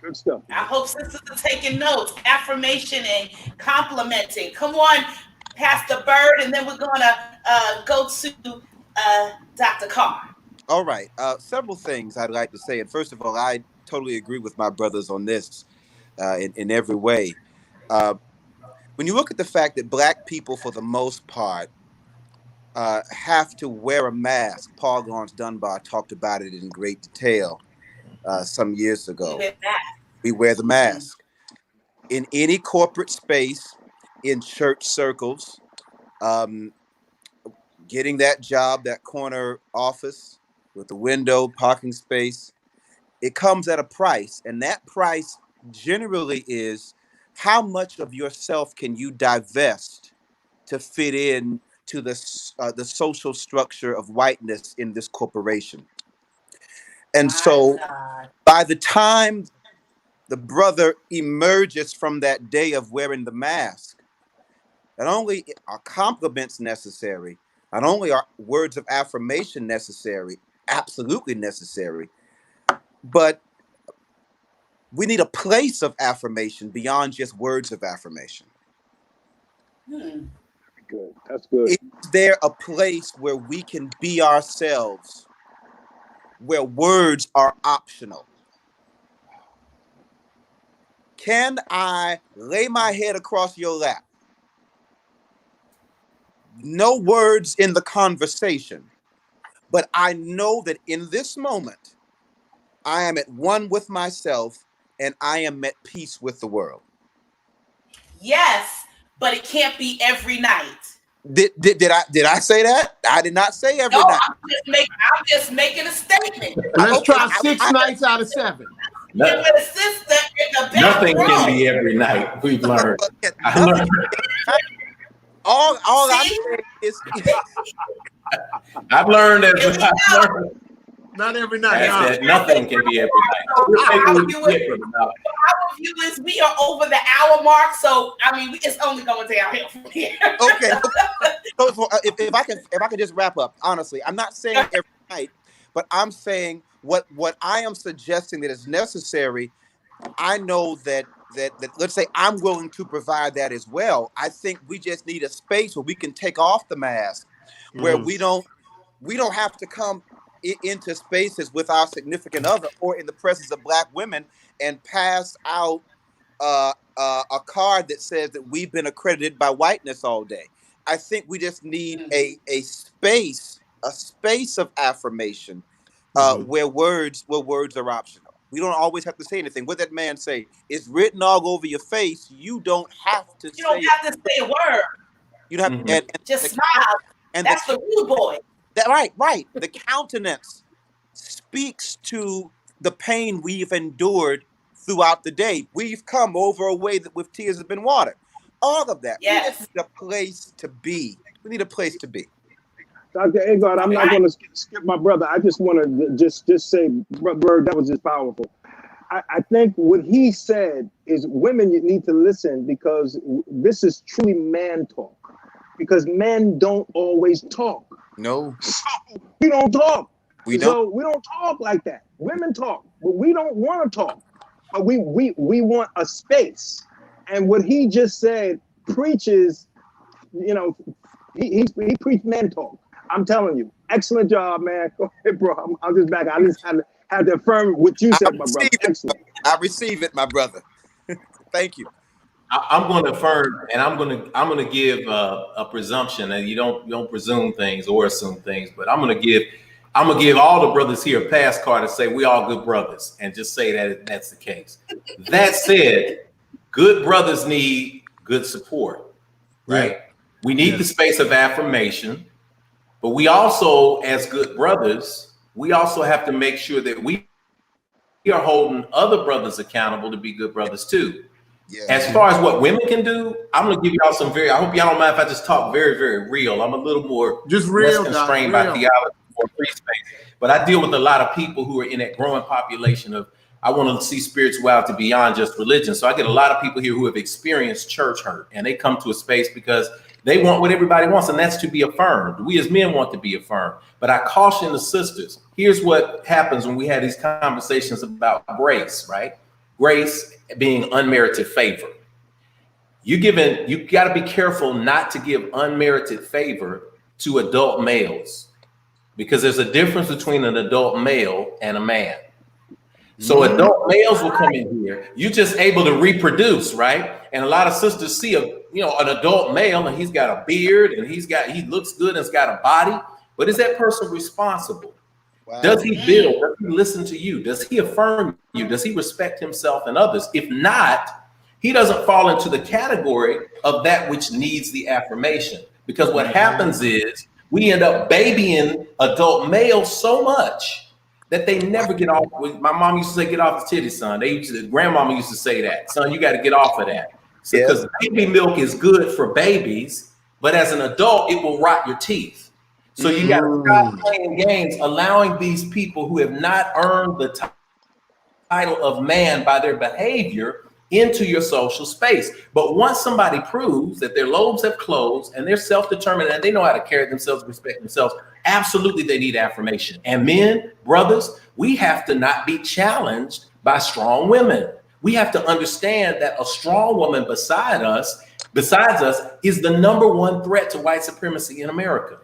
Good stuff. I hope sisters are taking notes. Affirmation and complimenting. Come on, Pastor Byrd, and then we're going to go to Dr. Carr. All right. Several things I'd like to say. And first of all, I totally agree with my brothers on this in every way. When you look at the fact that Black people, for the most part, have to wear a mask, Paul Laurence Dunbar talked about it in great detail some years ago. We wear the mask. In any corporate space, in church circles, getting that job, that corner office with the window, parking space, it comes at a price. And that price generally is how much of yourself can you divest to fit in to the social structure of whiteness in this corporation. And so by the time the brother emerges from that day of wearing the mask, not only are compliments necessary, not only are words of affirmation necessary, absolutely necessary, but we need a place of affirmation beyond just words of affirmation. Good. That's good. Is there a place where we can be ourselves, where words are optional? Can I lay my head across your lap? No words in the conversation, but I know that in this moment, I am at one with myself and I am at peace with the world. Yes, but it can't be every night. Did I say that? I did not say every night. I'm just making a statement. Let's try 6 nights out of 7. Nothing can be every night. We've learned. All I'm saying is I've learned as not every night. That nothing can be every night. Our view is we are over the hour mark, so I mean it's only going downhill from here. Okay. So if I can just wrap up, honestly, I'm not saying every night, but I'm saying what I am suggesting that is necessary. I know that let's say I'm willing to provide that as well. I think we just need a space where we can take off the mask, where we don't have to come into spaces with our significant other or in the presence of Black women and pass out a card that says that we've been accredited by whiteness all day. I think we just need a space of affirmation where words are optional. We don't always have to say anything. What that man say? It's written all over your face. You don't have to. You don't have to say a word. You don't have to. And just smile. And that's the rude boy. Right. The countenance speaks to the pain we've endured throughout the day. We've come over a way that with tears have been watered. All of that. Yes. We just need a place to be. We need a place to be. Dr. Agard, I'm not going to skip my brother. I just want to just say, Byrd, that was just powerful. I think what he said is women, you need to listen, because this is truly man talk. Because men don't always talk. No. So we don't talk. We don't talk like that. Women talk, but we don't want to talk. But we want a space. And what he just said preaches, you know, he preached man talk. I'm telling you, excellent job, man. Go ahead, bro. I'm just back. I just had to affirm what you said, my brother. Excellent. I receive it, my brother. Thank you. I'm going to affirm, and I'm going to give a presumption, and you don't presume things or assume things, but I'm going to give all the brothers here a pass card and say we all good brothers, and just say that that's the case. That said, good brothers need good support, right? Yeah. We need the space of affirmation, but we also, as good brothers, we also have to make sure that we are holding other brothers accountable to be good brothers too. Yeah. As far as what women can do, I'm going to give y'all some I hope y'all don't mind if I just talk very, very real. I'm a little more less constrained by theology or free space. But I deal with a lot of people who are in that growing population of, I want to see spirituality beyond just religion. So I get a lot of people here who have experienced church hurt, and they come to a space because they want what everybody wants, and that's to be affirmed. We as men want to be affirmed. But I caution the sisters. Here's what happens when we have these conversations about grace, right? Grace being unmerited favor. You got to be careful not to give unmerited favor to adult males, because there's a difference between an adult male and a man. So adult males will come in here. You're just able to reproduce, right? And a lot of sisters see an adult male, and he's got a beard, and he looks good, and has got a body. But is that person responsible? Wow. Does he build? Does he listen to you? Does he affirm you? Does he respect himself and others? If not, he doesn't fall into the category of that which needs the affirmation. Because what happens is we end up babying adult males so much that they never get off. My mom used to say, "Get off the titty, son." Grandmama used to say that, "Son, you got to get off of that." Because baby milk is good for babies, but as an adult, it will rot your teeth. So you got to stop playing games, allowing these people who have not earned the title of man by their behavior into your social space. But once somebody proves that their lobes have closed and they're self-determined and they know how to carry themselves, respect themselves, absolutely they need affirmation. And men, brothers, we have to not be challenged by strong women. We have to understand that a strong woman besides us, is the number one threat to white supremacy in America.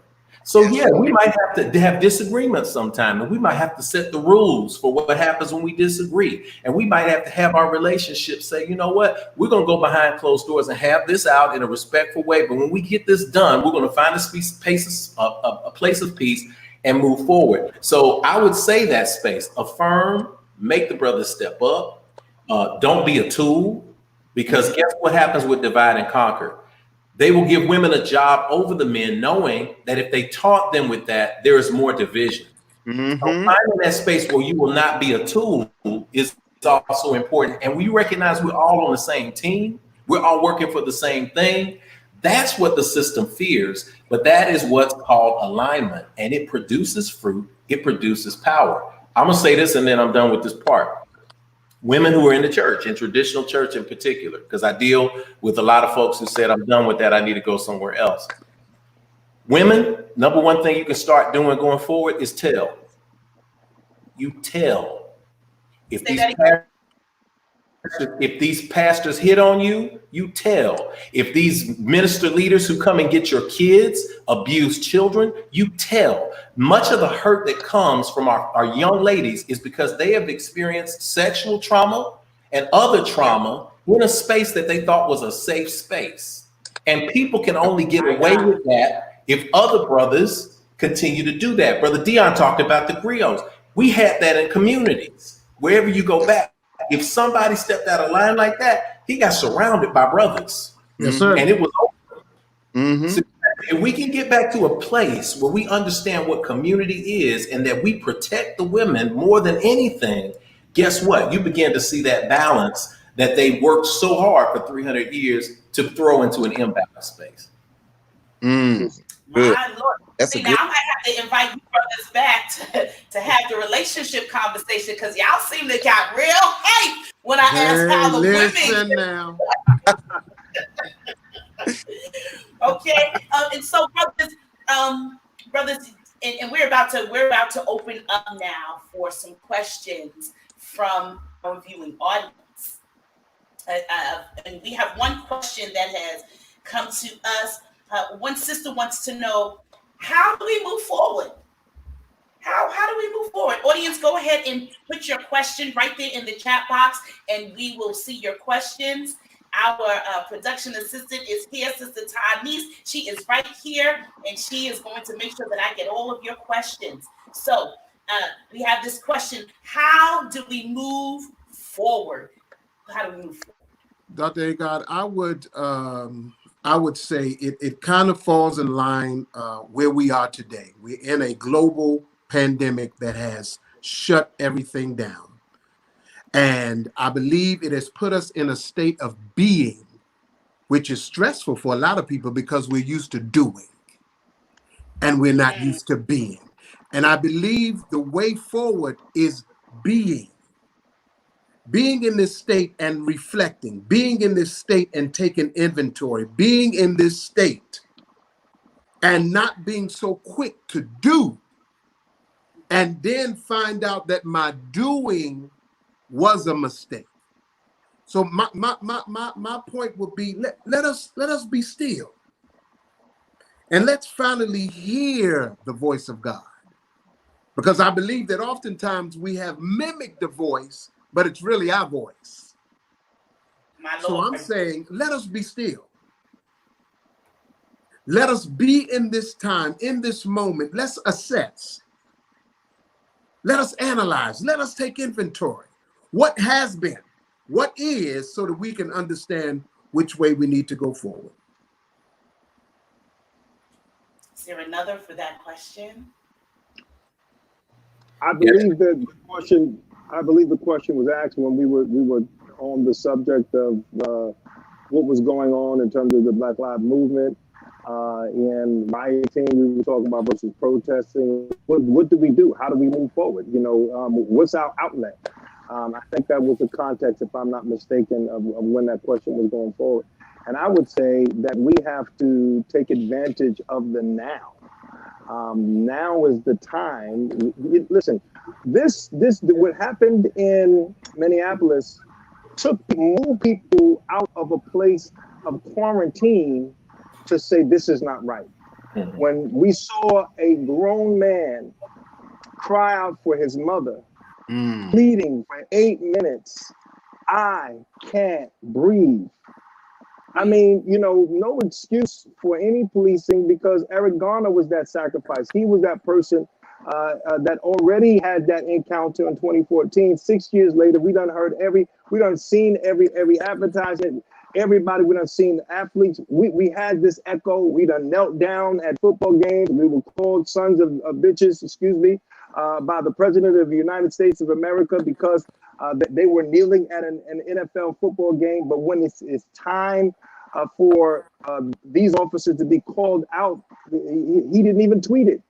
So yeah, we might have to have disagreements sometime, and we might have to set the rules for what happens when we disagree. And we might have to have our relationship say, you know what, we're going to go behind closed doors and have this out in a respectful way. But when we get this done, we're going to find a place of peace and move forward. So I would say that space, affirm, make the brothers step up. Don't be a tool, because guess what happens with divide and conquer? They will give women a job over the men, knowing that if they taught them with that, there is more division. So finding that space where you will not be a tool is also important. And we recognize we're all on the same team. We're all working for the same thing. That's what the system fears. But that is what's called alignment. And it produces fruit. It produces power. I'm going to say this and then I'm done with this part. Women who are in the church, in traditional church in particular, because I deal with a lot of folks who said, I'm done with that, I need to go somewhere else. Women, number one thing you can start doing going forward is tell. You tell. If these pastors hit on you, you tell. If these minister leaders who come and get your kids abuse children, you tell. Much of the hurt that comes from our young ladies is because they have experienced sexual trauma and other trauma in a space that they thought was a safe space. And people can only get away with that if other brothers continue to do that. Brother Dion talked about the griots. We had that in communities. Wherever you go back, if somebody stepped out of line like that, he got surrounded by brothers. Yes, sir. And it was over. So if we can get back to a place where we understand what community is and that we protect the women more than anything, guess what? You begin to see that balance that they worked so hard for 300 years to throw into an imbalanced space. Good. My Lord. That's See, a now good. I might have to invite you brothers back to have the relationship conversation, because y'all seem to got real hype when I asked how the listen women. now. Okay, and so brothers, and we're about to open up now for some questions from our viewing audience. And we have one question that has come to us. One sister wants to know, how do we move forward? How do we move forward? Audience, go ahead and put your question right there in the chat box, and we will see your questions. Our production assistant is here, Sister Tanise. She is right here, and she is going to make sure that I get all of your questions. So we have this question: how do we move forward? How do we move forward? Dr. Agard, I would say it kind of falls in line where we are today. We're in a global pandemic that has shut everything down. And I believe it has put us in a state of being, which is stressful for a lot of people because we're used to doing and we're not used to being. And I believe the way forward is being in this state and reflecting, being in this state and taking inventory, being in this state and not being so quick to do, and then find out that my doing was a mistake. So my point would be, let us be still, and let's finally hear the voice of God, because I believe that oftentimes we have mimicked the voice, but it's really our voice. My So Lord. I'm saying, let us be still. Let us be in this time, in this moment. Let's assess. Let us analyze. Let us take inventory. What has been, what is, so that we can understand which way we need to go forward. Is there another for that question? I believe that the question. I believe the question was asked when we were on the subject of what was going on in terms of the Black Lives Movement. And my team, we were talking about versus protesting. What do we do? How do we move forward? You know, what's our outlet? I think that was the context, if I'm not mistaken, of when that question was going forward. And I would say that we have to take advantage of the now. Now is the time. Listen, this what happened in Minneapolis took more people out of a place of quarantine to say this is not right. Mhm. When we saw a grown man cry out for his mother, pleading for 8 minutes, I can't breathe. I mean, you know, no excuse for any policing, because Eric Garner was that sacrifice. He was that person that already had that encounter in 2014. 6 years later, we done seen every advertisement. Everybody, we done seen the athletes. We had this echo. We done knelt down at football games. We were called sons of bitches, by the president of the United States of America because they were kneeling at an NFL football game. But when it's time for these officers to be called out, he didn't even tweet it.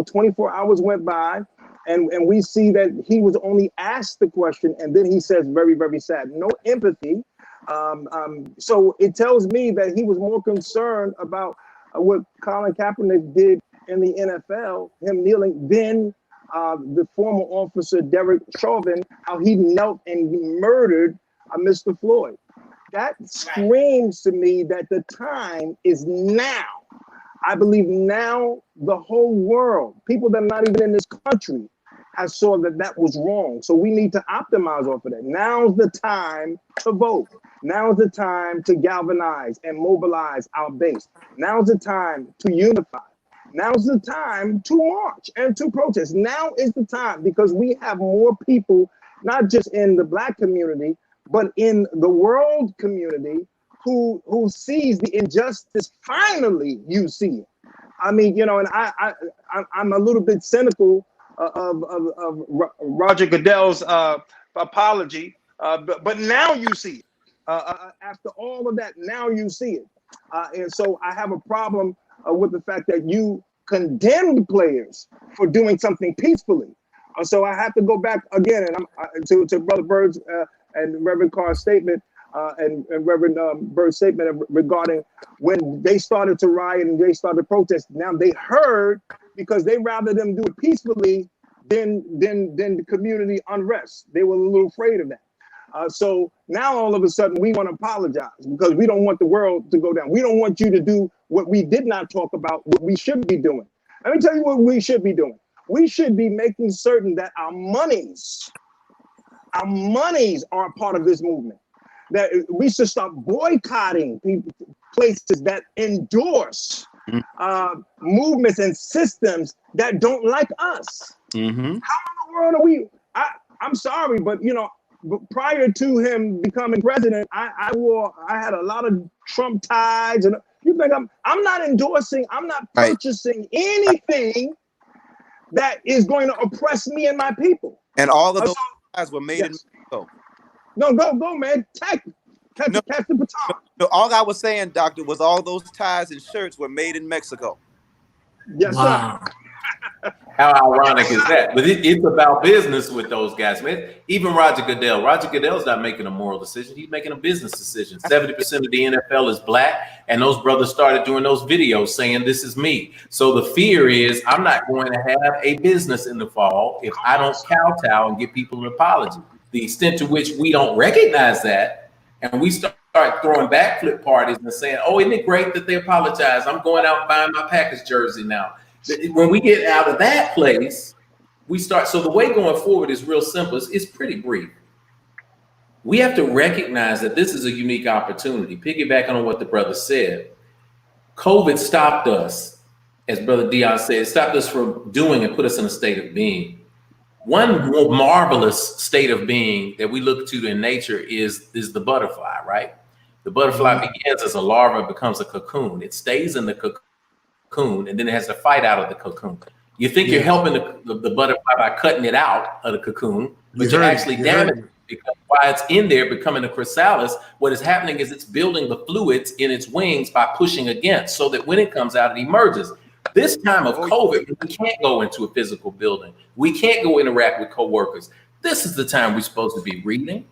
24 hours went by, and we see that he was only asked the question, and then he says, very, very sad, no empathy. So it tells me that he was more concerned about what Colin Kaepernick did in the NFL, him kneeling, than the former officer Derek Chauvin, how he knelt and murdered Mr. Floyd. That screams to me that the time is now. I believe now the whole world, people that are not even in this country, has saw that was wrong. So we need to optimize off of that. Now's the time to vote. Now's the time to galvanize and mobilize our base. Now's the time to unify. Now's the time to march and to protest. Now is the time, because we have more people, not just in the Black community, but in the world community, who sees the injustice. Finally, you see it. I mean, and I'm a little bit cynical Roger Goodell's apology, but now you see it. After all of that, now you see it. And so I have a problem with the fact that you condemned players for doing something peacefully. So I have to go back again and to Brother Byrd's and Reverend Carr's statement and Reverend Byrd's statement regarding when they started to riot and they started to protest. Now they heard, because they rather them do it peacefully than the community unrest. They were a little afraid of that. So now all of a sudden we want to apologize because we don't want the world to go down. We don't want you to do what we did not talk about, what we should be doing. Let me tell you what we should be doing. We should be making certain that our monies are a part of this movement. That we should start boycotting places that endorse movements and systems that don't like us. Mm-hmm. How in the world are we? I'm sorry, but prior to him becoming president, I had a lot of Trump ties, and you think I'm not endorsing, I'm not purchasing anything that is going to oppress me and my people. And all of those ties were made in Mexico. No, go, man. Catch the baton. No, all I was saying, Doctor, was all those ties and shirts were made in Mexico. Yes, Wow. sir. How ironic is that? But it's about business with those guys, man. Even Roger Goodell's not making a moral decision. He's making a business decision. 70% of the NFL is black, and those brothers started doing those videos saying, "This is me." So the fear is, I'm not going to have a business in the fall if I don't kowtow and give people an apology. The extent to which we don't recognize that, and we start throwing backflip parties and saying, "Oh, isn't it great that they apologize? I'm going out and buying my Packers jersey now." When we get out of that place, we start. So the way going forward is real simple. It's pretty brief. We have to recognize that this is a unique opportunity. Piggybacking on what the brother said, COVID stopped us, as Brother Dion said, stopped us from doing and put us in a state of being. One marvelous state of being that we look to in nature is the butterfly, right? The butterfly begins as a larva, becomes a cocoon. It stays in the cocoon, and then it has to fight out of the cocoon. You think you're helping the butterfly by cutting it out of the cocoon, but you're actually damaging it, because while it's in there becoming a chrysalis, what is happening is it's building the fluids in its wings by pushing against, so that when it comes out, it emerges. This time of COVID, we can't go into a physical building. We can't go interact with coworkers. This is the time we're supposed to be reading,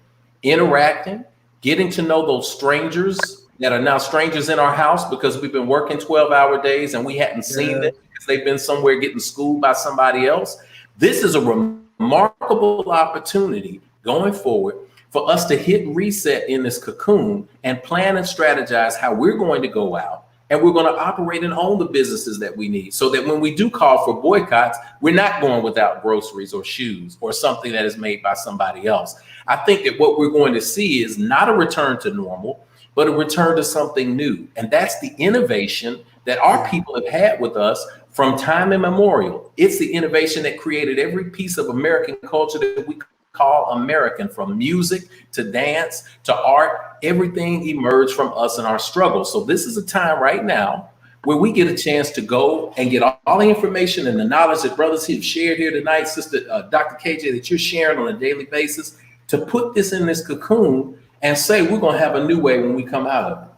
interacting, getting to know those strangers that are now strangers in our house because we've been working 12-hour days and we hadn't seen them because they've been somewhere getting schooled by somebody else. This is a remarkable opportunity going forward for us to hit reset in this cocoon and plan and strategize how we're going to go out, and we're going to operate and own the businesses that we need, so that when we do call for boycotts, we're not going without groceries or shoes or something that is made by somebody else. I think that what we're going to see is not a return to normal, but a return to something new. And that's the innovation that our people have had with us from time immemorial. It's the innovation that created every piece of American culture that we call American, from music to dance to art. Everything emerged from us and our struggles. So this is a time right now where we get a chance to go and get all the information and the knowledge that brothers have shared here tonight, Sister Dr. KJ, that you're sharing on a daily basis, to put this in this cocoon and say we're going to have a new way when we come out of it.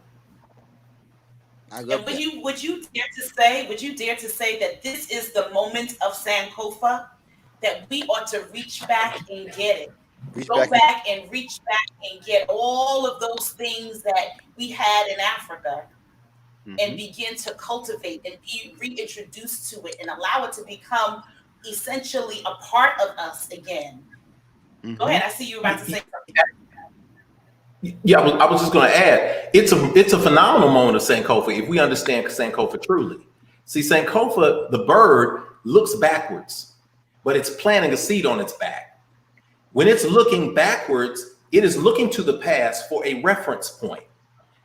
And would you dare to say that this is the moment of Sankofa, that we ought to reach back and get it? Reach back and get all of those things that we had in Africa, and begin to cultivate and be reintroduced to it and allow it to become essentially a part of us again. Go ahead. I see you about to say something. Yeah, I was just going to add, it's a phenomenal moment of Sankofa if we understand Sankofa truly. See, Sankofa, the bird, looks backwards, but it's planting a seed on its back. When it's looking backwards, it is looking to the past for a reference point.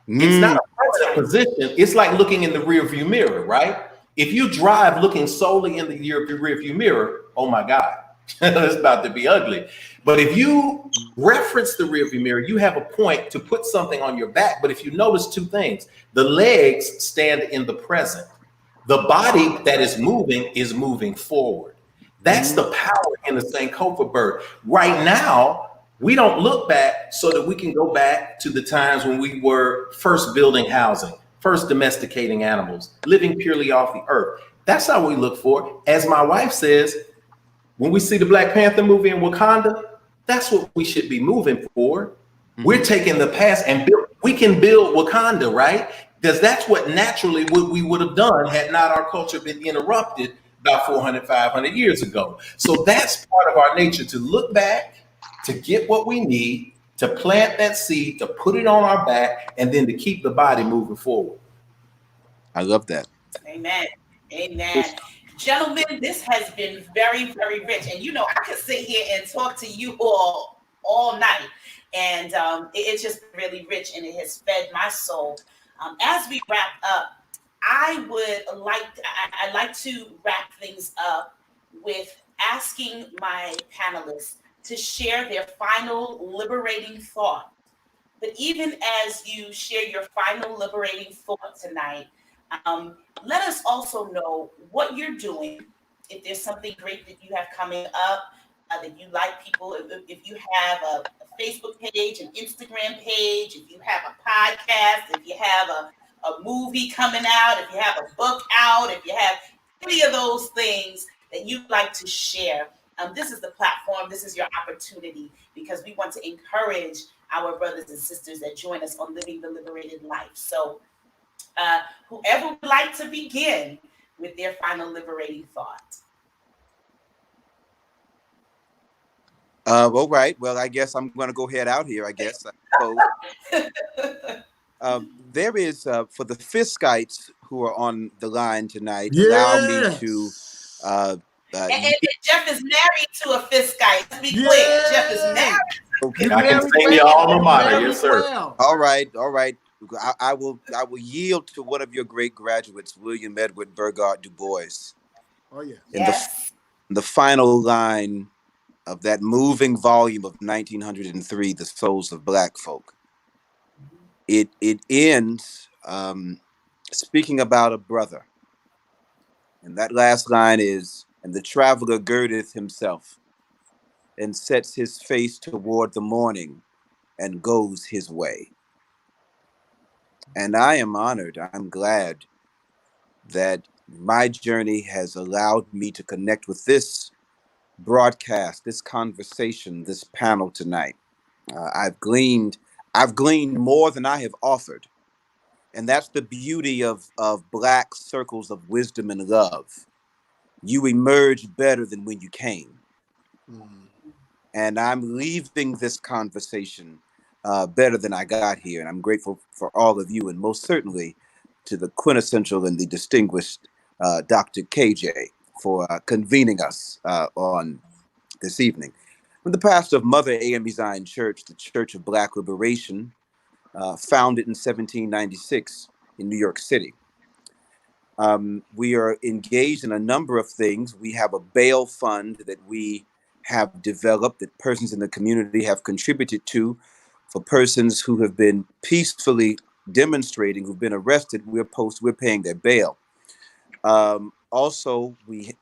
It's not a permanent position. It's like looking in the rearview mirror, right? If you drive looking solely in the rearview mirror, oh my God, it's about to be ugly. But if you reference the rearview mirror, you have a point to put something on your back. But if you notice two things, the legs stand in the present. The body that is moving forward. That's the power in the Sankofa bird. Right now, we don't look back so that we can go back to the times when we were first building housing, first domesticating animals, living purely off the earth. That's how we look for. As my wife says, when we see the Black Panther movie in Wakanda, that's what we should be moving for. We're taking the past and we can build Wakanda, right? Because that's what naturally we would have done had not our culture been interrupted about 400, 500 years ago. So that's part of our nature, to look back, to get what we need, to plant that seed, to put it on our back, and then to keep the body moving forward. I love that. Amen. Amen. Gentlemen, this has been very, very rich. And I could sit here and talk to you all night. And it's just really rich, and it has fed my soul. As we wrap up, I'd like to wrap things up with asking my panelists to share their final liberating thought. But even as you share your final liberating thought tonight, let us also know what you're doing. If there's something great that you have coming up, that you like people, if you have a Facebook page, an Instagram page, if you have a podcast, if you have a movie coming out, if you have a book out, if you have any of those things that you'd like to share, this is the platform, this is your opportunity, because we want to encourage our brothers and sisters that join us on Living the Liberated Life. So whoever would like to begin with their final liberating thought. All right. Well, I guess I'm going to go head out here, I guess. There is, for the Fiskites who are on the line tonight, allow me to... and Jeff is married to a Fiskite. Let's be clear. Jeff is married. Okay. I can sing your alma mater, yes, sir. All right. I will yield to one of your great graduates, William Edward Burgard Du Bois. Oh, yeah. In the final line of that moving volume of 1903, The Souls of Black Folk. It ends speaking about a brother. And that last line is, "And the traveler girdeth himself and sets his face toward the morning and goes his way." And I am honored, I'm glad that my journey has allowed me to connect with this broadcast, this conversation, this panel tonight. I've gleaned more than I have offered. And that's the beauty of Black circles of wisdom and love. You emerge better than when you came. And I'm leaving this conversation better than I got here. And I'm grateful for all of you, and most certainly to the quintessential and the distinguished Dr. KJ for convening us on this evening. I'm the pastor of Mother AME Zion Church, the Church of Black Liberation, founded in 1796 in New York City. We are engaged in a number of things. We have a bail fund that we have developed, that persons in the community have contributed to, for persons who have been peacefully demonstrating, who've been arrested. We're paying their bail. Also, we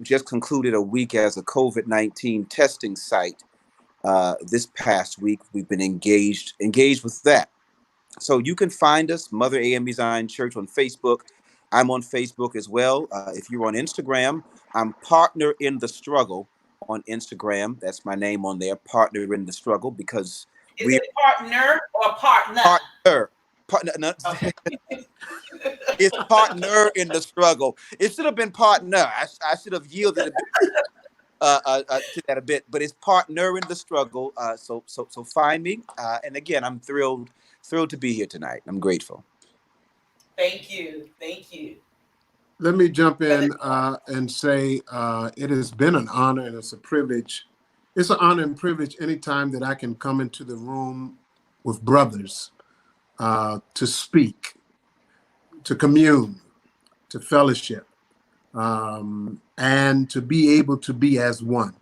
just concluded a week as a COVID-19 testing site. This past week, we've been engaged with that. So you can find us, Mother AME Zion Church, on Facebook. I'm on Facebook as well. If you're on Instagram, I'm Partner in the Struggle on Instagram. That's my name on there, Partner in the Struggle, because Is it partner or partner? Partner. No. It's Partner in the Struggle. It should have been Partner. I should have yielded a bit to that a bit, but it's Partner in the Struggle. So find me. And again, I'm thrilled to be here tonight. I'm grateful. Thank you. Let me jump in and say it has been an honor and it's a privilege. It's an honor and privilege anytime that I can come into the room with brothers to speak, to commune, to fellowship, and to be able to be as one.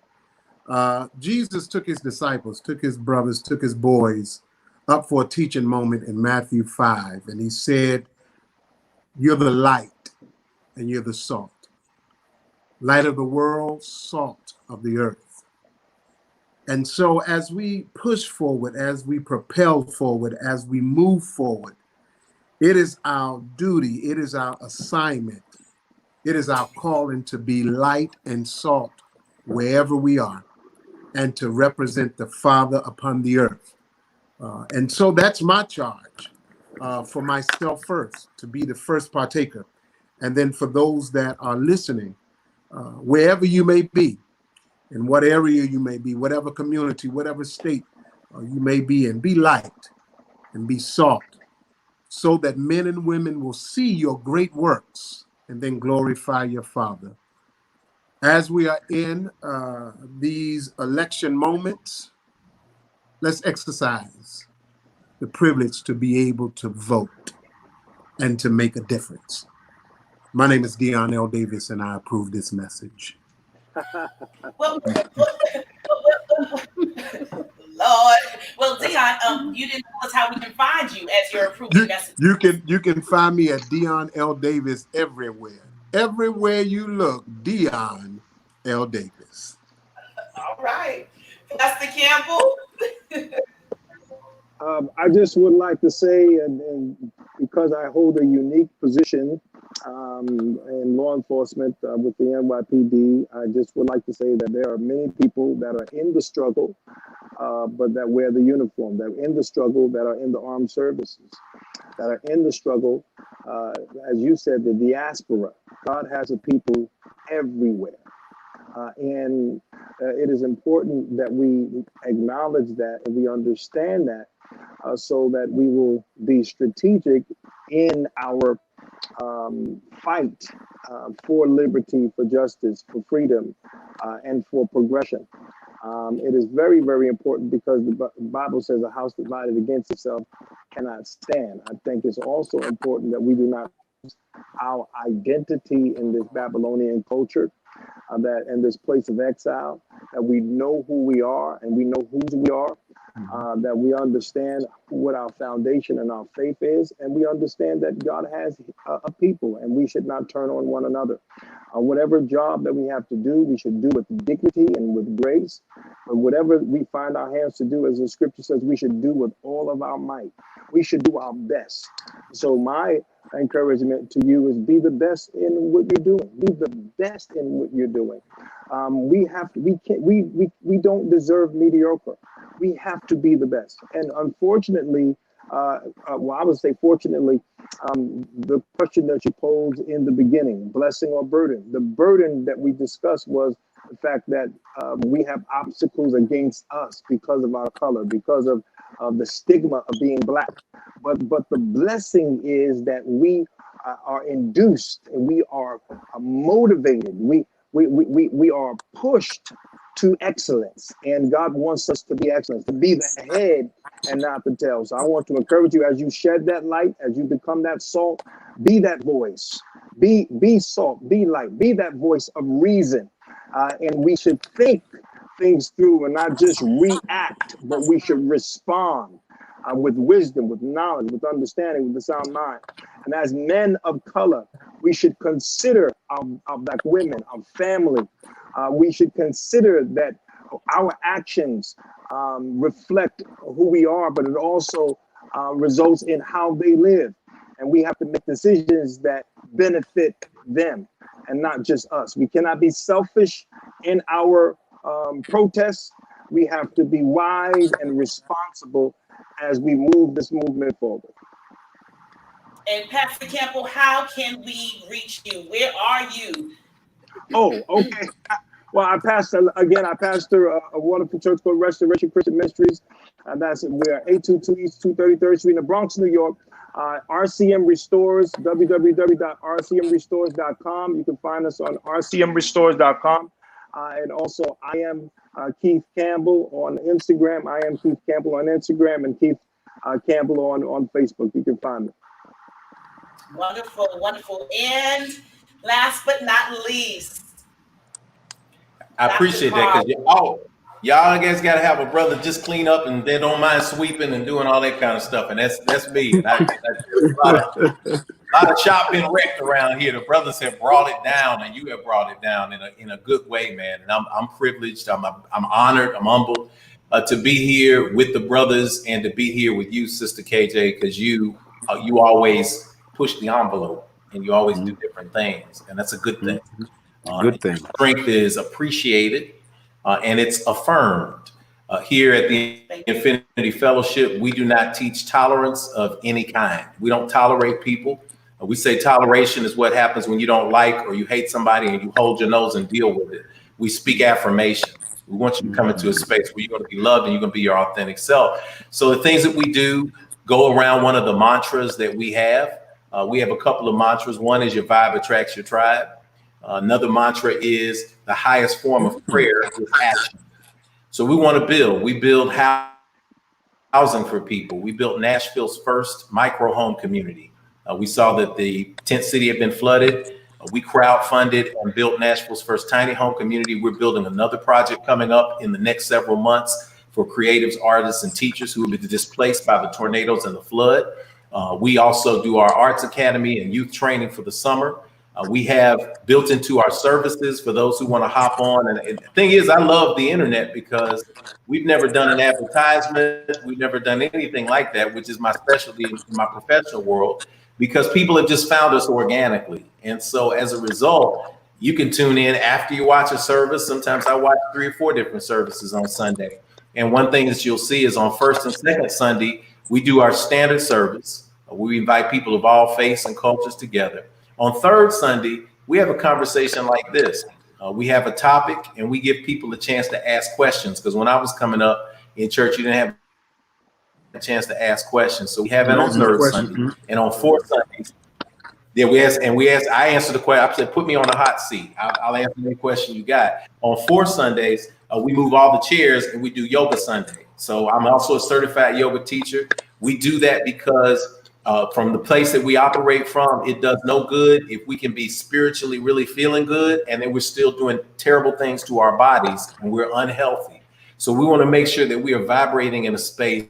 Jesus took his disciples, took his brothers, took his boys up for a teaching moment in Matthew 5. And he said, "You're the light and you're the salt. light of the world, salt of the earth. And so as we push forward, as we propel forward, as we move forward, it is our duty, it is our assignment, it is our calling to be light and salt wherever we are and to represent the Father upon the earth. And so that's my charge for myself first, to be the first partaker. And then for those that are listening, wherever you may be, in what area you may be, whatever community, whatever state you may be in, be light and be salt, so that men and women will see your great works and then glorify your Father. As we are in these election moments, let's exercise the privilege to be able to vote and to make a difference. My name is Dion Davis, and I approve this message. Well, Lord. Well, Dion, you didn't tell us how we can find you as you're approving messages. You can find me at Dion L. Davis everywhere. Everywhere you look, Dion L. Davis. All right. Pastor Campbell. I just would like to say, and because I hold a unique position in law enforcement with the NYPD, I just would like to say that there are many people that are in the struggle, but that wear the uniform, that are in the struggle, that are in the armed services, that are in the struggle, as you said, the diaspora. God has a people everywhere. And it is important that we acknowledge that and we understand that so that we will be strategic in our fight for liberty, for justice, for freedom, and for progression. It is very, very important because the Bible says a house divided against itself cannot stand. I think it's also important that we do not lose our identity in this Babylonian culture, that in this place of exile, that we know who we are and we know whose we are, that we understand what our foundation and our faith is, and we understand that God has a people and we should not turn on one another. Whatever job that we have to do, we should do with dignity and with grace. But whatever we find our hands to do, as the scripture says, we should do with all of our might. We should do our best. So my encouragement to you is be the best in what you're doing. Be the best in what you're doing. We don't deserve mediocre. We have to be the best. And unfortunately, I would say fortunately, the question that you posed in the beginning, blessing or burden, the burden that we discussed was the fact that we have obstacles against us because of our color, because of the stigma of being Black. But the blessing is that we are induced and we are motivated. We are pushed to excellence, and God wants us to be excellent, to be the head and not the tail. So I want to encourage you, as you shed that light, as you become that salt, be that voice, be salt, be light, be that voice of reason. And we should think things through and not just react, but we should respond with wisdom, with knowledge, with understanding, with a sound mind. And as men of color, we should consider our Black women, our family. We should consider that our actions reflect who we are, but it also results in how they live. And we have to make decisions that benefit them and not just us. We cannot be selfish in our protests. We have to be wise and responsible as we move this movement forward. And Pastor Campbell, how can we reach you? Where are you? Oh, okay. Well, I pastor a wonderful church called Restoration Christian Ministries. We're 822 East 233rd Street in the Bronx, New York. RCM Restores, www.rcmrestores.com. You can find us on rcmrestores.com. And also, I am Keith Campbell on Instagram. I am Keith Campbell on Instagram and Keith Campbell on Facebook. You can find me. Wonderful, wonderful. And last but not least, I appreciate that, because y'all guys got to have a brother just clean up and they don't mind sweeping and doing all that kind of stuff. And that's me. And a lot of shop been wrecked around here. The brothers have brought it down, and you have brought it down in a good way, man. And I'm privileged. I'm honored. I'm humbled to be here with the brothers and to be here with you, Sister KJ, because you always push the envelope and you always do different things, and that's a good thing. Good thing. Strength is appreciated and it's affirmed. Here at the Infinity Fellowship, we do not teach tolerance of any kind. We don't tolerate people. We say toleration is what happens when you don't like or you hate somebody and you hold your nose and deal with it. We speak affirmation. We want you to come into a space where you're going to be loved and you're going to be your authentic self. So the things that we do go around one of the mantras that we have. We have a couple of mantras. One is your vibe attracts your tribe. Another mantra is the highest form of prayer is action. So we want to build. We build housing for people. We built Nashville's first micro home community. We saw that the tent city had been flooded. We crowdfunded and built Nashville's first tiny home community. We're building another project coming up in the next several months for creatives, artists, and teachers who will be displaced by the tornadoes and the flood. We also do our arts academy and youth training for the summer. We have built into our services for those who want to hop on. And the thing is, I love the internet because we've never done an advertisement. We've never done anything like that, which is my specialty in my professional world, because people have just found us organically. And so as a result, you can tune in after you watch a service. Sometimes I watch 3 or 4 different services on Sunday. And one thing that you'll see is on first and second Sunday, we do our standard service. We invite people of all faiths and cultures together. On third Sunday, we have a conversation like this. We have a topic and we give people a chance to ask questions, because when I was coming up in church, you didn't have a chance to ask questions. So we have it on third Sunday. And on fourth Sundays, yeah, I answer the question. I said, put me on the hot seat. I'll answer any question you got. On fourth Sundays, we move all the chairs and we do Yoga Sunday. So I'm also a certified yoga teacher. We do that because from the place that we operate from, it does no good if we can be spiritually really feeling good and then we're still doing terrible things to our bodies and we're unhealthy. So we want to make sure that we are vibrating in a space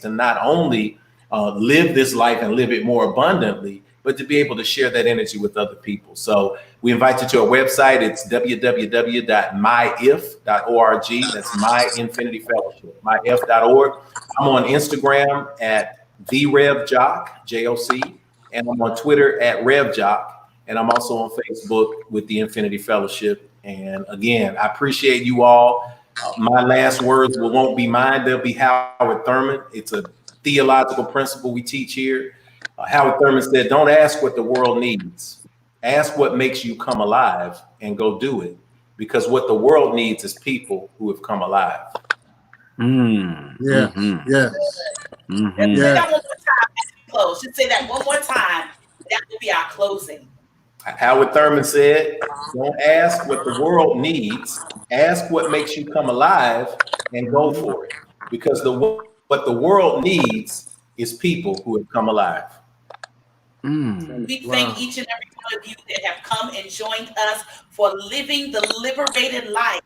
to not only live this life and live it more abundantly, but to be able to share that energy with other people. So we invite you to our website. It's www.myif.org. That's My Infinity Fellowship, myif.org. I'm on Instagram at TheRevJock, J-O-C, and I'm on Twitter at RevJock, and I'm also on Facebook with the Infinity Fellowship. And again, I appreciate you all. My last words won't be mine. They'll be Howard Thurman. It's a theological principle we teach here. Howard Thurman said, don't ask what the world needs. Ask what makes you come alive and go do it. Because what the world needs is people who have come alive. Yes. Yes. Say that one more time as we close. Just say that one more time. That will be our closing. Howard Thurman said, don't ask what the world needs. Ask what makes you come alive and go for it. Because what the world needs is people who have come alive. We thank each and every one of you that have come and joined us for living the liberated life.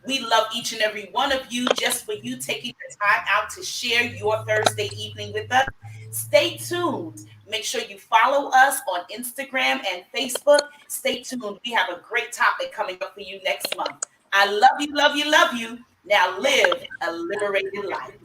We love each and every one of you just for you taking the time out to share your Thursday evening with us. Stay tuned. Make sure you follow us on Instagram and Facebook. Stay tuned. We have a great topic coming up for you next month. I love you, love you, love you. Now live a liberated life.